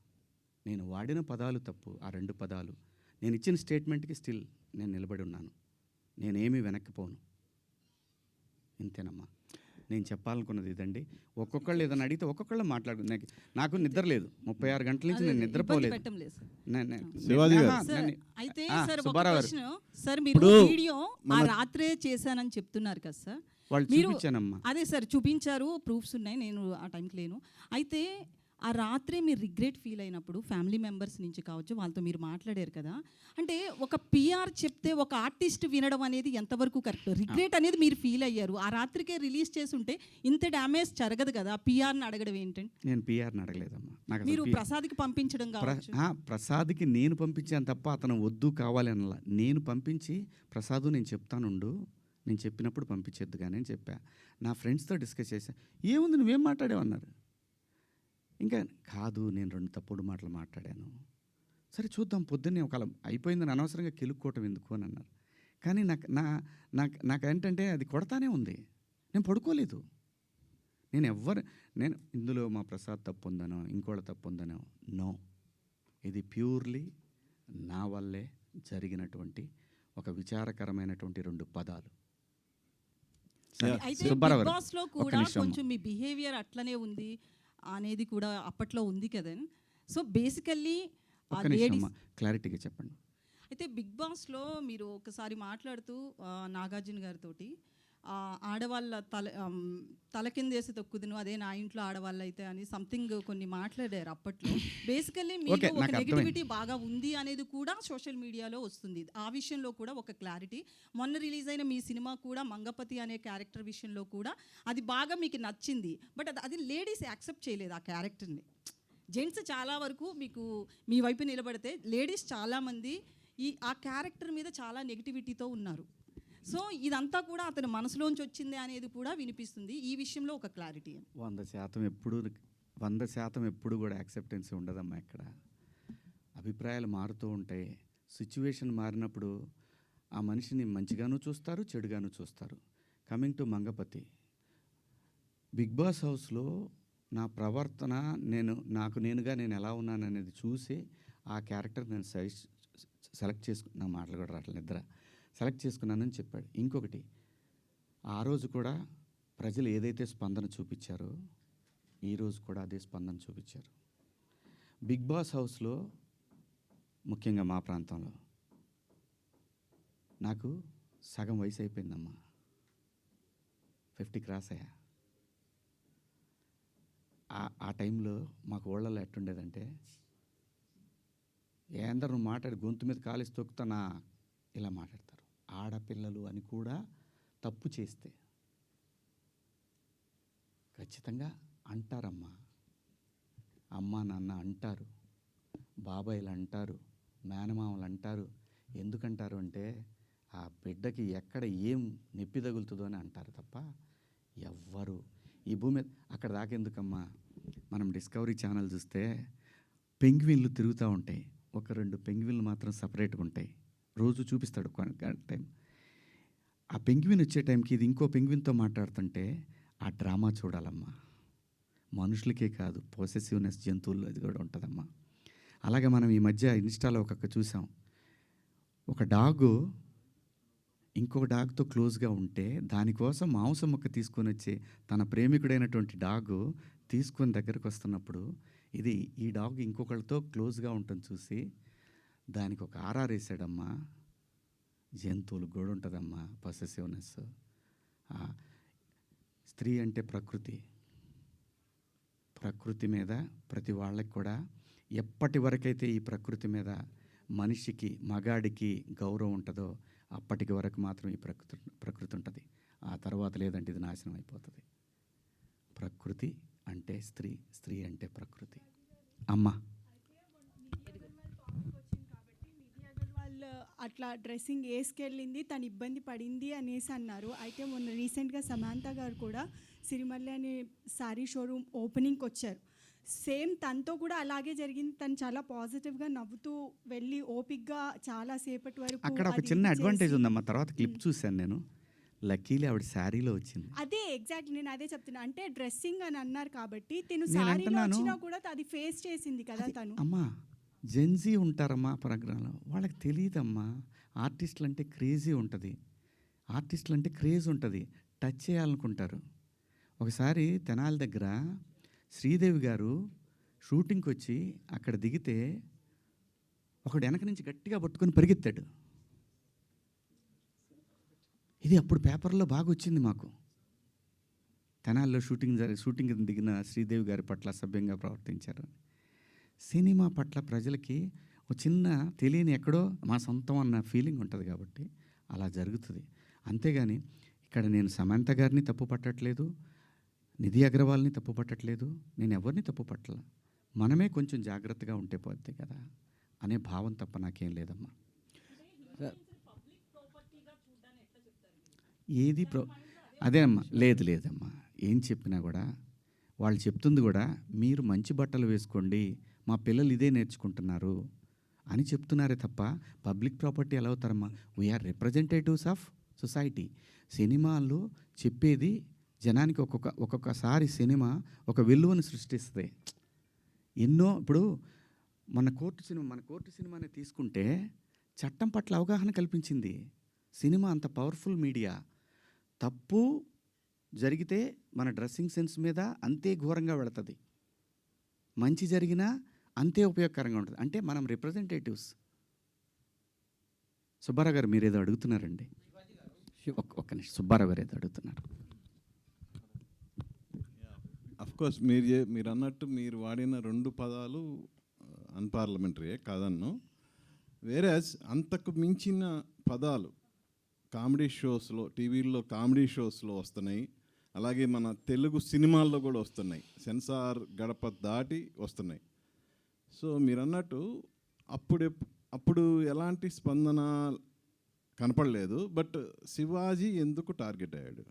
నేను వాడిన పదాలు తప్పు, ఆ 2 పదాలు. నేను ఇచ్చిన స్టేట్మెంట్కి స్టిల్ నేను నిలబడి ఉన్నాను. నేనేమీ వెనక్కిపోను. ఇంతేనమ్మా నేను చెప్పాలనుకున్నది ఇదండి. ఒక్కొక్కళ్ళు ఏదైనా అడిగితే ఒక్కొక్కళ్ళు మాట్లాడు. నాకు నిద్ర లేదు, 36 గంటల నుంచి నేను నిద్రపోలేదు. అయితే సార్ మీరు వీడియో రాత్రే చేశానని చెప్తున్నారు కదా సార్. వాళ్ళు చూపించానమ్మా. అదే సార్ చూపించారు, ప్రూఫ్స్ ఉన్నాయి, నేను ఆ టైంకి లేను. అయితే ఆ రాత్రే మీరు రిగ్రెట్ ఫీల్ అయినప్పుడు ఫ్యామిలీ మెంబర్స్ నుంచి కావచ్చు, వాళ్ళతో మీరు మాట్లాడారు కదా, అంటే ఒక పిఆర్ చెప్తే ఒక ఆర్టిస్ట్ వినడం అనేది ఎంతవరకు కరెక్ట్? రిగ్రెట్ అనేది మీరు ఫీల్ అయ్యారు, ఆ రాత్రికే రిలీజ్ చేసి ఉంటే ఇంత డ్యామేజ్ జరగదు కదా. పిఆర్ని అడగడం ఏంటంటే నేను పిఆర్ని అడగలేదమ్మా. నాకు మీరు ప్రసాద్కి పంపించడం కావచ్చు. ప్రసాద్కి నేను పంపించాను తప్ప అతను వద్దు కావాలి అనలా. నేను పంపించి ప్రసాదు నేను చెప్తానుండు, నేను చెప్పినప్పుడు పంపించేద్దు కానీ అని చెప్పా. నా ఫ్రెండ్స్తో డిస్కస్ చేశా. ఏముంది నువ్వేం మాట్లాడావన్నారు. ఇంకా కాదు నేను 2 తప్పుడు మాటలు మాట్లాడాను. సరే చూద్దాం పొద్దున్నే ఒకవేళ అయిపోయిందని అనవసరంగా కెలుక్కోవటం ఎందుకు అని అన్నారు. కానీ నాకేంటంటే అది కొడతానే ఉంది. నేను పడుకోలేదు. నేను ఇందులో మా ప్రసాద్ తప్పు ఉందనో ఇంకోళ్ళ తప్పు ఉందనో నో. ఇది ప్యూర్లీ నా వల్లే జరిగినటువంటి ఒక విచారకరమైనటువంటి 2 పదాలు. అయితే సుబ్బారావు బిగ్ గారు, బాస్లో ఒక్క కూడా నిమిషం కొంచెం మీ బిహేవియర్ అట్లనే ఉంది అనేది కూడా అప్పట్లో ఉంది కదా. సో బేసికల్లీ ఒక్క నిమిషం అమ్మా, క్లారిటీగా చెప్పండి. అయితే బిగ్ బాస్లో మీరు ఒకసారి మాట్లాడుతూ నాగార్జున గారితో ఆడవాళ్ళ తల కిందేసి తొక్కుదును అదే నా ఇంట్లో ఆడవాళ్ళు అయితే అని సంథింగ్ కొన్ని మాట్లాడారు అప్పట్లో. బేసికల్లీ మీకు Okay, ఒక నాకు నెగిటివిటీ బాగా ఉంది అనేది కూడా సోషల్ మీడియాలో వస్తుంది. ఆ విషయంలో కూడా ఒక క్లారిటీ. మొన్న రిలీజ్ అయిన మీ సినిమా కూడా మంగపతి అనే క్యారెక్టర్ విషయంలో కూడా అది బాగా మీకు నచ్చింది. బట్ అది లేడీస్ యాక్సెప్ట్ చేయలేదు ఆ క్యారెక్టర్ని. జెంట్స్ చాలా వరకు మీకు మీ వైపు నిలబడితే లేడీస్ చాలామంది ఆ క్యారెక్టర్ మీద చాలా నెగిటివిటీతో ఉన్నారు. సో ఇదంతా కూడా అతని మనసులోంచి వచ్చింది అనేది కూడా వినిపిస్తుంది. ఈ విషయంలో ఒక క్లారిటీ. 100% ఎప్పుడు కూడా యాక్సెప్టెన్స్ ఉండదమ్మా. ఇక్కడ అభిప్రాయాలు మారుతూ ఉంటాయి. సిచ్యువేషన్ మారినప్పుడు ఆ మనిషిని మంచిగాను చూస్తారు, చెడుగాను చూస్తారు. Coming to Mangapathi, Bigg Boss హౌస్లో నా ప్రవర్తన నేనుగా నేను ఎలా ఉన్నాను అనేది చూసి ఆ క్యారెక్టర్ నేను సెలెక్ట్ చేసుకున్న మాటలు కూడా రావట్లేదు, నిద్ర సెలెక్ట్ చేసుకున్నానని చెప్పాడు. ఇంకొకటి, ఆ రోజు కూడా ప్రజలు ఏదైతే స్పందన చూపించారో ఈరోజు కూడా అదే స్పందన చూపించారు. బిగ్ బాస్ హౌస్లో ముఖ్యంగా మా ప్రాంతంలో నాకు సగం వయసు అయిపోయిందమ్మా. 50 క్రాస్ అయ్యా. ఆ టైంలో మాకు ఊళ్ళలో ఎట్టుండేదంటే, ఏందరు నువ్వు మాట్లాడి గొంతు మీద కాలేసి తొక్కుతానా ఇలా మాట్లాడతారు. ఆడపిల్లలు అని కూడా తప్పు చేస్తే ఖచ్చితంగా అంటారమ్మా. అమ్మ నాన్న అంటారు, బాబాయిలు అంటారు, మేనమామలు అంటారు. ఎందుకంటారు అంటే ఆ బిడ్డకి ఎక్కడ ఏం నొప్పి తగులుతుందో అని అంటారు తప్ప ఎవ్వరు ఈ భూమి మీద అక్కడ దాకా ఎందుకమ్మా. మనం డిస్కవరీ ఛానల్ చూస్తే పెంగ్విన్లు తిరుగుతూ ఉంటాయి. 1-2 పెంగ్విన్లు మాత్రం సపరేట్గా ఉంటాయి. రోజు చూపిస్తాడు టైం. ఆ పెంగ్విన్ వచ్చే టైంకి ఇది ఇంకో పెంగ్విన్తో మాట్లాడుతుంటే ఆ డ్రామా చూడాలమ్మా. మనుషులకే కాదు, పొసెసివ్నెస్ జంతువుల్లో అది కూడా ఉంటుందమ్మా. అలాగే మనం ఈ మధ్య ఇన్స్టాలో చూసాం. ఒక డాగు ఇంకొక డాగ్తో క్లోజ్గా ఉంటే దానికోసం మాంసం ముక్క తీసుకొని వచ్చి తన ప్రేమికుడైనటువంటి డాగు తీసుకొని దగ్గరకు వస్తున్నప్పుడు ఈ డాగ్ ఇంకొకరితో క్లోజ్గా ఉంటుంది చూసి దానికి ఒక ఆర్ఆర్ వేసాడమ్మా. జంతువులు కూడా ఉంటుందమ్మా పొసెసివ్నెస్. స్త్రీ అంటే ప్రకృతి మీద ప్రతి వాళ్ళకి కూడా ఎప్పటి వరకైతే ఈ ప్రకృతి మీద మనిషికి మగాడికి గౌరవం ఉంటుందో అప్పటికి వరకు మాత్రం ఈ ప్రకృతి ఉంటుంది. ఆ తర్వాత లేదంటే ఇది నాశనం అయిపోతుంది. ప్రకృతి అంటే స్త్రీ, స్త్రీ అంటే ప్రకృతి. అమ్మ అట్లా డ్రెస్సింగ్ వేసుకెళ్ళింది, తను ఇబ్బంది పడింది అనేసి అన్నారు. అయితే మొన్న రీసెంట్గా సమాంత గారు కూడా సిరిమల్లి అనే శారీ షోరూమ్ ఓపెనింగ్కి వచ్చారు. సేమ్ తనతో కూడా అలాగే జరిగింది. తను చాలా పాజిటివ్గా నవ్వుతూ వెళ్ళి ఓపిక్గా చాలా సేపటి వరకు అక్కడ ఒక చిన్న అడ్వాంటేజ్ ఉందమ్మా. తర్వాత క్లిప్ చూశాను నేను. లక్కీలీ ఆవిడ శారీలో వచ్చింది. అదే ఎగ్జాక్ట్లీ నేను అదే చెప్తున్నా. అంటే డ్రెస్సింగ్ అని అన్నారు కాబట్టి తిను శారీలో వచ్చినా కూడా అది ఫేస్ చేసింది కదా తను. అమ్మా జెన్జీ ఉంటారమ్మా ప్రోగ్రాంలో, వాళ్ళకి తెలియదమ్మా. ఆర్టిస్టులు అంటే క్రేజీ ఉంటుంది, ఆర్టిస్టులు అంటే క్రేజ్ ఉంటుంది, టచ్ చేయాలనుకుంటారు. ఒకసారి తెనాలి దగ్గర శ్రీదేవి గారు షూటింగ్కి వచ్చి అక్కడ దిగితే ఒకడు వెనక నుంచి గట్టిగా పట్టుకొని పరిగెత్తాడు. ఇది అప్పుడు పేపర్లో బాగా వచ్చింది మాకు. తెనాల్లో షూటింగ్ దిగిన శ్రీదేవి గారి పట్ల అసభ్యంగా ప్రవర్తించారు. సినిమా పట్ల ప్రజలకి ఒక చిన్న తెలియని ఎక్కడో మా సొంతం అన్న ఫీలింగ్ ఉంటుంది కాబట్టి అలా జరుగుతుంది. అంతేగాని ఇక్కడ నేను సమంత గారిని తప్పు పట్టట్లేదు, నిధి అగర్వాల్ని తప్పు పట్టట్లేదు, నేను ఎవరిని తప్పు పట్టల. మనమే కొంచెం జాగ్రత్తగా ఉంటే పోద్ది కదా అనే భావం తప్ప నాకేం లేదమ్మా. ఏది అదే అమ్మా, లేదమ్మా, ఏం చెప్పినా కూడా వాళ్ళు చెప్తుంది కూడా మీరు మంచి బట్టలు వేసుకోండి, మా పిల్లలు ఇదే నేర్చుకుంటున్నారు అని చెప్తున్నారే తప్ప పబ్లిక్ ప్రాపర్టీ ఎలా అవుతారమ్మా? We are representatives of society. సినిమాల్లో చెప్పేది జనానికి ఒక్కొక్కసారి సినిమా ఒక విలువను సృష్టిస్తుంది. ఎన్నో ఇప్పుడు మన కోర్టు సినిమాని తీసుకుంటే చట్టం పట్ల అవగాహన కల్పించింది. సినిమా అంత పవర్ఫుల్ మీడియా. తప్పు జరిగితే మన డ్రెస్సింగ్ సెన్స్ మీద అంతే ఘోరంగా వెళుతుంది, మంచి జరిగినా అంతే ఉపయోగకరంగా ఉంటుంది. అంటే మనం రిప్రజెంటేటివ్స్. సుబ్బారావు గారు మీరేదో అడుగుతున్నారండి. ఒక్క నిమిషం, సుబ్బారావు గారు ఏదో అడుగుతున్నారు. అఫ్కోర్స్ మీరు అన్నట్టు మీరు వాడిన 2 పదాలు అన్పార్లమెంటరీయే కాదన్ను. వేరే అంతకు మించిన పదాలు కామెడీ షోస్లో, టీవీల్లో కామెడీ షోస్లో వస్తున్నాయి. అలాగే మన తెలుగు సినిమాల్లో కూడా వస్తున్నాయి, సెన్సార్ గడప దాటి వస్తున్నాయి. సో మీరు అన్నట్టు అప్పుడు ఎలాంటి స్పందన కనపడలేదు. బట్ శివాజీ ఎందుకు టార్గెట్ అయ్యాడు?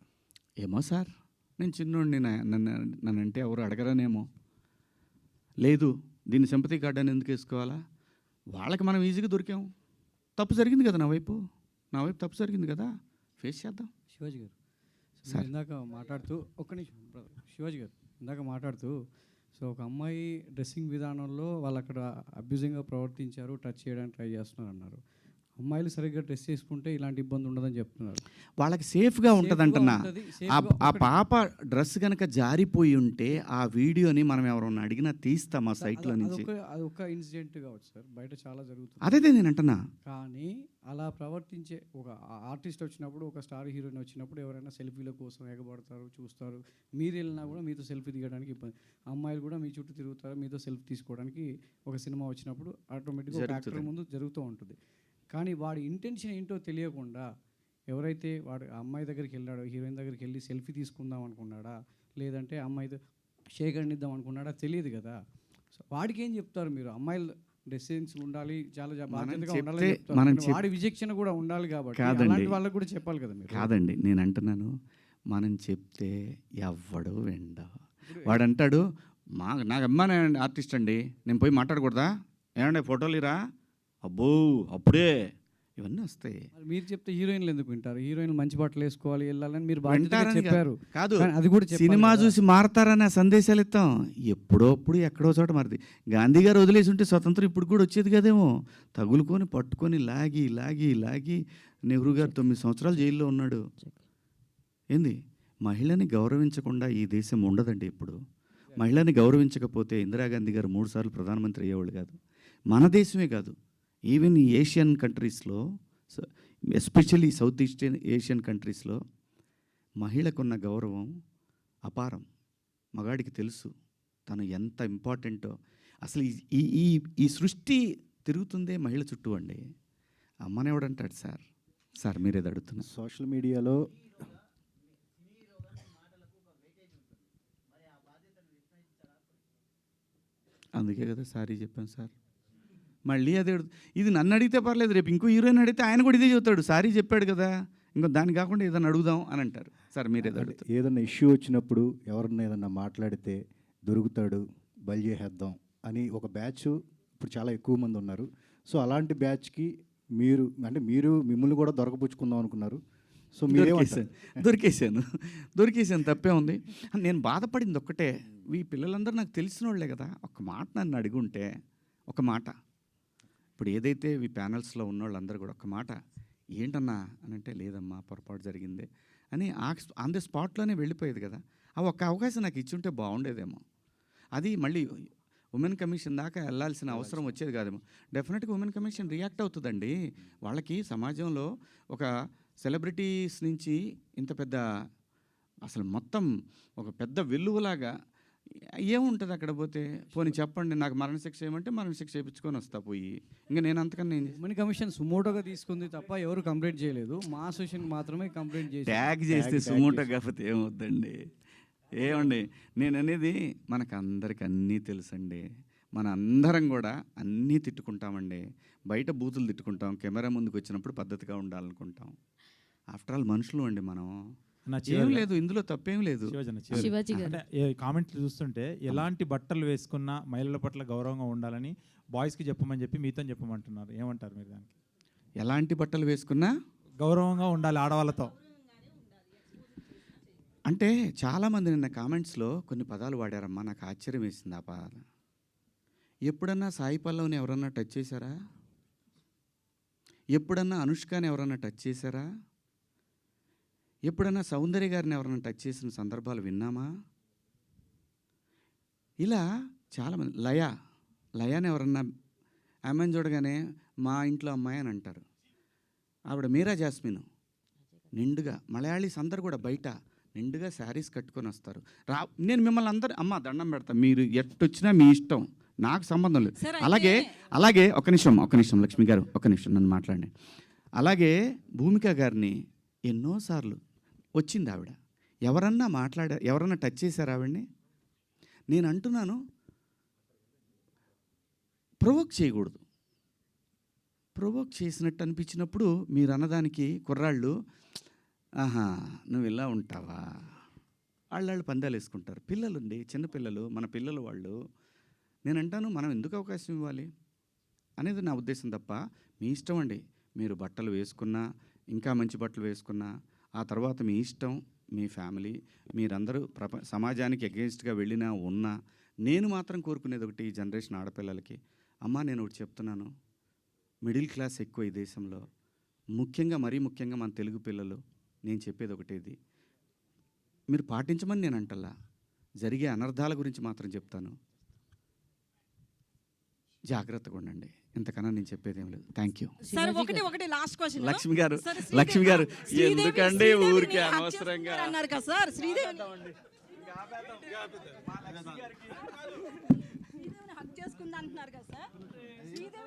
ఏమో సార్, నేను చిన్నోడిని, నన్నంటే ఎవరు అడగరనేమో. లేదు దీన్ని సింపతి కార్డు అని ఎందుకు వేసుకోవాలా? వాళ్ళకి మనం ఈజీగా దొరికాం. తప్పు జరిగింది కదా, నా వైపు తప్పు జరిగింది కదా, ఫేస్ చేద్దాం. శివాజీ గారు సార్ ఇందాక మాట్లాడుతూ ఒక్క నిమిషం బ్రదర్, శివాజీ గారు ఇందాక మాట్లాడుతూ సో ఒక అమ్మాయి డ్రెస్సింగ్ విధానంలో వాళ్ళు అక్కడ అబ్యూజింగ్గా ప్రవర్తించారు, టచ్ చేయడానికి ట్రై చేస్తున్నారు అన్నారు. అమ్మాయిలు సరిగ్గా డ్రెస్ చేసుకుంటే ఇలాంటి ఇబ్బంది ఉండదని చెప్తున్నారు. వాళ్ళకి సేఫ్గా ఉంటుంది అంటున్నా. ఆ పాప డ్రెస్ కనుక జారిపోయి ఉంటే ఆ వీడియోని మనం ఎవరన్నా అడిగినా తీస్తాం ఆ సైట్లో నుంచి. అది ఒక ఇన్సిడెంట్ కావచ్చు సార్, బయట చాలా జరుగుతుంది. అదే నేను అంటున్నా. కానీ అలా ప్రవర్తించే ఒక ఆర్టిస్ట్ వచ్చినప్పుడు, ఒక స్టార్ హీరోయిన్ వచ్చినప్పుడు ఎవరైనా సెల్ఫీల కోసం ఎగబడతారు, చూస్తారు. మీరు వెళ్ళినా కూడా మీతో సెల్ఫీ దిగడానికి ఇబ్బంది. అమ్మాయిలు కూడా మీ చుట్టూ తిరుగుతారు, మీతో సెల్ఫీ తీసుకోవడానికి. ఒక సినిమా వచ్చినప్పుడు ఆటోమేటిక్గా ఒక యాక్టర్ ముందు జరుగుతూ ఉంటుంది. కానీ వాడి ఇంటెన్షన్ ఏంటో తెలియకుండా ఎవరైతే వాడు అమ్మాయి దగ్గరికి వెళ్ళాడో, హీరోయిన్ దగ్గరికి వెళ్ళి సెల్ఫీ తీసుకుందాం అనుకున్నాడా, లేదంటే అమ్మాయితో షేక్ హ్యాండ్ ఇద్దాం అనుకున్నాడా తెలియదు కదా. సో వాడికి ఏం చెప్తారు మీరు? అమ్మాయిలు డ్రెస్సింగ్స్ ఉండాలి, చాలా బాధ్యతగా ఉండాలి చెప్తారు. వాడి విచక్షణ కూడా ఉండాలి కాబట్టి అలాంటి వాళ్ళకి కూడా చెప్పాలి కదా మీరు. కాదండి, నేను అంటున్నాను, మనం చెప్తే ఎవ్వడు వెండ. వాడు అంటాడు, నాకు అమ్మాయి ఆర్టిస్ట్ అండి, నేను పోయి మాట్లాడకూడదా? ఏమంటే ఫోటోలు ఇరా, అబ్బో అప్పుడే ఇవన్నీ వస్తాయి. మీరు చెప్తే హీరోయిన్లు ఎందుకు వింటారు? హీరోయిన్లు మంచి బట్టలు వేసుకోవాలి, వెళ్ళాలని మీరు చెప్పారు. కాదు, అది కూడా సినిమా చూసి మారతారనే సందేశాలు ఇస్తాం. ఎప్పుడోప్పుడు ఎక్కడో చోట మారుతుంది. గాంధీ గారు వదిలేసి ఉంటే స్వతంత్రం ఇప్పుడు కూడా వచ్చేది కదేమో. తగులుకొని పట్టుకొని లాగి లాగి లాగి నెహ్రూ గారు 9 సంవత్సరాలు జైల్లో ఉన్నాడు. ఏంది, మహిళని గౌరవించకుండా ఈ దేశం ఉండదండి. ఇప్పుడు మహిళని గౌరవించకపోతే ఇందిరాగాంధీ గారు 3 సార్లు ప్రధానమంత్రి అయ్యేవాళ్ళు కాదు. మన దేశమే కాదు, ఈవెన్ ఈ ఏషియన్ కంట్రీస్లో, ఎస్పెషల్లీ సౌత్ ఈస్ట్ ఏషియన్ కంట్రీస్లో మహిళకున్న గౌరవం అపారం. మగాడికి తెలుసు తను ఎంత ఇంపార్టెంటో. అసలు ఈ సృష్టి తిరుగుతుందే మహిళ చుట్టూ అండి. అమ్మనేవాడంటాడు సార్ మీరేది అడుగుతున్నారు. సోషల్ మీడియాలో అందుకే కదా సారీ చెప్పాను సార్. మళ్ళీ అదే ఇది నన్ను అడిగితే పర్లేదు, రేపు ఇంకో హీరోయిన్ అడిగితే ఆయన కూడా ఇదే చెబుతాడు, సారీ చెప్పాడు కదా, ఇంకో దాన్ని కాకుండా ఏదైనా అడుగుదాం అని అంటారు. సార్ మీరేదో అడుగుతారు. ఏదన్నా ఇష్యూ వచ్చినప్పుడు ఎవరన్నా ఏదన్నా మాట్లాడితే దొరుకుతాడు, బలి చేసేద్దాం అని ఒక బ్యాచ్ ఇప్పుడు చాలా ఎక్కువ మంది ఉన్నారు. సో అలాంటి బ్యాచ్కి మీరు మిమ్మల్ని కూడా దొరకపుచ్చుకుందాం అనుకున్నారు. సో దొరికేసాను తప్పే ఉంది. నేను బాధపడింది ఒక్కటే, ఈ పిల్లలందరూ నాకు తెలిసిన వాళ్ళే కదా. ఒక మాట నన్ను అడుగుంటే, ఒక మాట ఇప్పుడు ఏదైతే ఈ ప్యానల్స్లో ఉన్న వాళ్ళందరూ కూడా ఒక మాట ఏంటన్నా అని అంటే, లేదమ్మా పొరపాటు జరిగింది అని ఆన్ ది స్పాట్లోనే వెళ్ళిపోయేది కదా. ఆ ఒక్క అవకాశం నాకు ఇచ్చుంటే బాగుండేదేమో. అది మళ్ళీ ఉమెన్ కమిషన్ దాకా వెళ్ళాల్సిన అవసరం వచ్చేది కాదేమో. డెఫినెట్గా ఉమెన్ కమిషన్ రియాక్ట్ అవుతుందండి. వాళ్ళకి సమాజంలో ఒక సెలబ్రిటీస్ నుంచి ఇంత పెద్ద అసలు మొత్తం ఒక పెద్ద వెల్లువలాగా ఏముంటుంది అక్కడ పోతే. పోనీ చెప్పండి, నాకు మరణశిక్ష ఏమంటే మరణశిక్ష చేయించుకొని వస్తా పోయి. ఇంకా నేను అంతకన్నా ఏం ఉమెన్ కమిషన్ సుమోటోగా తీసుకుంది తప్ప ఎవరు కంప్లైంట్ చేయలేదు. మా అసోసియేషన్ మాత్రమే కంప్లైంట్ చేసి ట్యాగ్ చేస్తే సుమోటో కాకపోతే ఏమవుద్దండి. ఏమండి నేను అనేది, మనకు అందరికి అన్నీ తెలుసండి. మన అందరం కూడా అన్నీ తిట్టుకుంటామండి. బయట బూతులు తిట్టుకుంటాం, కెమెరా ముందుకు వచ్చినప్పుడు పద్ధతిగా ఉండాలనుకుంటాం. ఆఫ్టర్ ఆల్ మనుషులు అండి మనం. ఏం లేదు, ఇందులో తప్పేం లేదు. శివాజీ గారు. అంటే కామెంట్లు చూస్తుంటే ఎలాంటి బట్టలు వేసుకున్నా మహిళల పట్ల గౌరవంగా ఉండాలని బాయ్స్కి చెప్పమని చెప్పి మీతో చెప్పమంటున్నారు. ఏమంటారు మీరు దానికి? ఎలాంటి బట్టలు వేసుకున్నా గౌరవంగా ఉండాలి ఆడవాళ్ళతో. అంటే చాలామంది నిన్న కామెంట్స్లో కొన్ని పదాలు వాడారమ్మా, నాకు ఆశ్చర్యం వేసింది ఆ పదాలు. ఎప్పుడన్నా సాయి పల్లవిని ఎవరన్నా టచ్ చేశారా? ఎప్పుడన్నా అనుష్కని ఎవరన్నా టచ్ చేశారా? ఎప్పుడన్నా సౌందర్య గారిని ఎవరైనా టచ్ చేసిన సందర్భాలు విన్నామా? ఇలా చాలామంది. లయాని ఎవరన్నా ఆమెను చూడగానే మా ఇంట్లో అమ్మాయి అని అంటారు. ఆవిడ మీరా జాస్మిన్ నిండుగా, మలయాళీస్ అందరు కూడా బయట నిండుగా శారీస్ కట్టుకొని వస్తారు. నేను మిమ్మల్ని అందరు అమ్మ దండం పెడతా, మీరు ఎట్టొచ్చినా మీ ఇష్టం, నాకు సంబంధం లేదు. సరే, అలాగే ఒక నిమిషం లక్ష్మి గారు, ఒక నిమిషం నన్ను మాట్లాడండి. అలాగే భూమిక గారిని ఎన్నోసార్లు వచ్చింది ఆవిడ. ఎవరన్నా టచ్ చేశారు ఆవిడ్ని? నేను అంటున్నాను, ప్రొవోక్ చేయకూడదు. ప్రొవోక్ చేసినట్టు అనిపించినప్పుడు మీరు అన్నదానికి కుర్రాళ్ళు, ఆహా నువ్వు ఇలా ఉంటావా, వాళ్ళు పందాలు వేసుకుంటారు. పిల్లలుండి, చిన్నపిల్లలు, మన పిల్లలు వాళ్ళు. నేను అంటాను, మనం ఎందుకు అవకాశం ఇవ్వాలి అనేది నా ఉద్దేశం తప్ప మీ ఇష్టం అండి. మీరు బట్టలు వేసుకున్నా, ఇంకా మంచి బట్టలు వేసుకున్నా, ఆ తర్వాత మీ ఇష్టం, మీ ఫ్యామిలీ, మీరందరూ సమాజానికి అగెన్స్ట్గా వెళ్ళినా ఉన్నా. నేను మాత్రం కోరుకునేది ఒకటి, ఈ జనరేషన్ ఆడపిల్లలకి, అమ్మా నేను ఒకటి చెప్తున్నాను, మిడిల్ క్లాస్ ఎక్కువ ఈ దేశంలో, మరీ ముఖ్యంగా మన తెలుగు పిల్లలు. నేను చెప్పేది ఒకటేది, మీరు పాటించమని నేను అంటల్లా, జరిగే అనర్థాల గురించి మాత్రం చెప్తాను. జాగ్రత్తగా ఉండండి. ఇంతకన్నా నేను చెప్పేది ఏం లేదు. Thank you. సార్ ఒకటి లాస్ట్ క్వశ్చన్. లక్ష్మి గారు ఎందుకండి ఊరికే అనవసరంగా అన్నారు కదా సార్, శ్రీదేవిని హక్ చేసుకుంది అంటున్నారు కదా సార్. శ్రీదేవి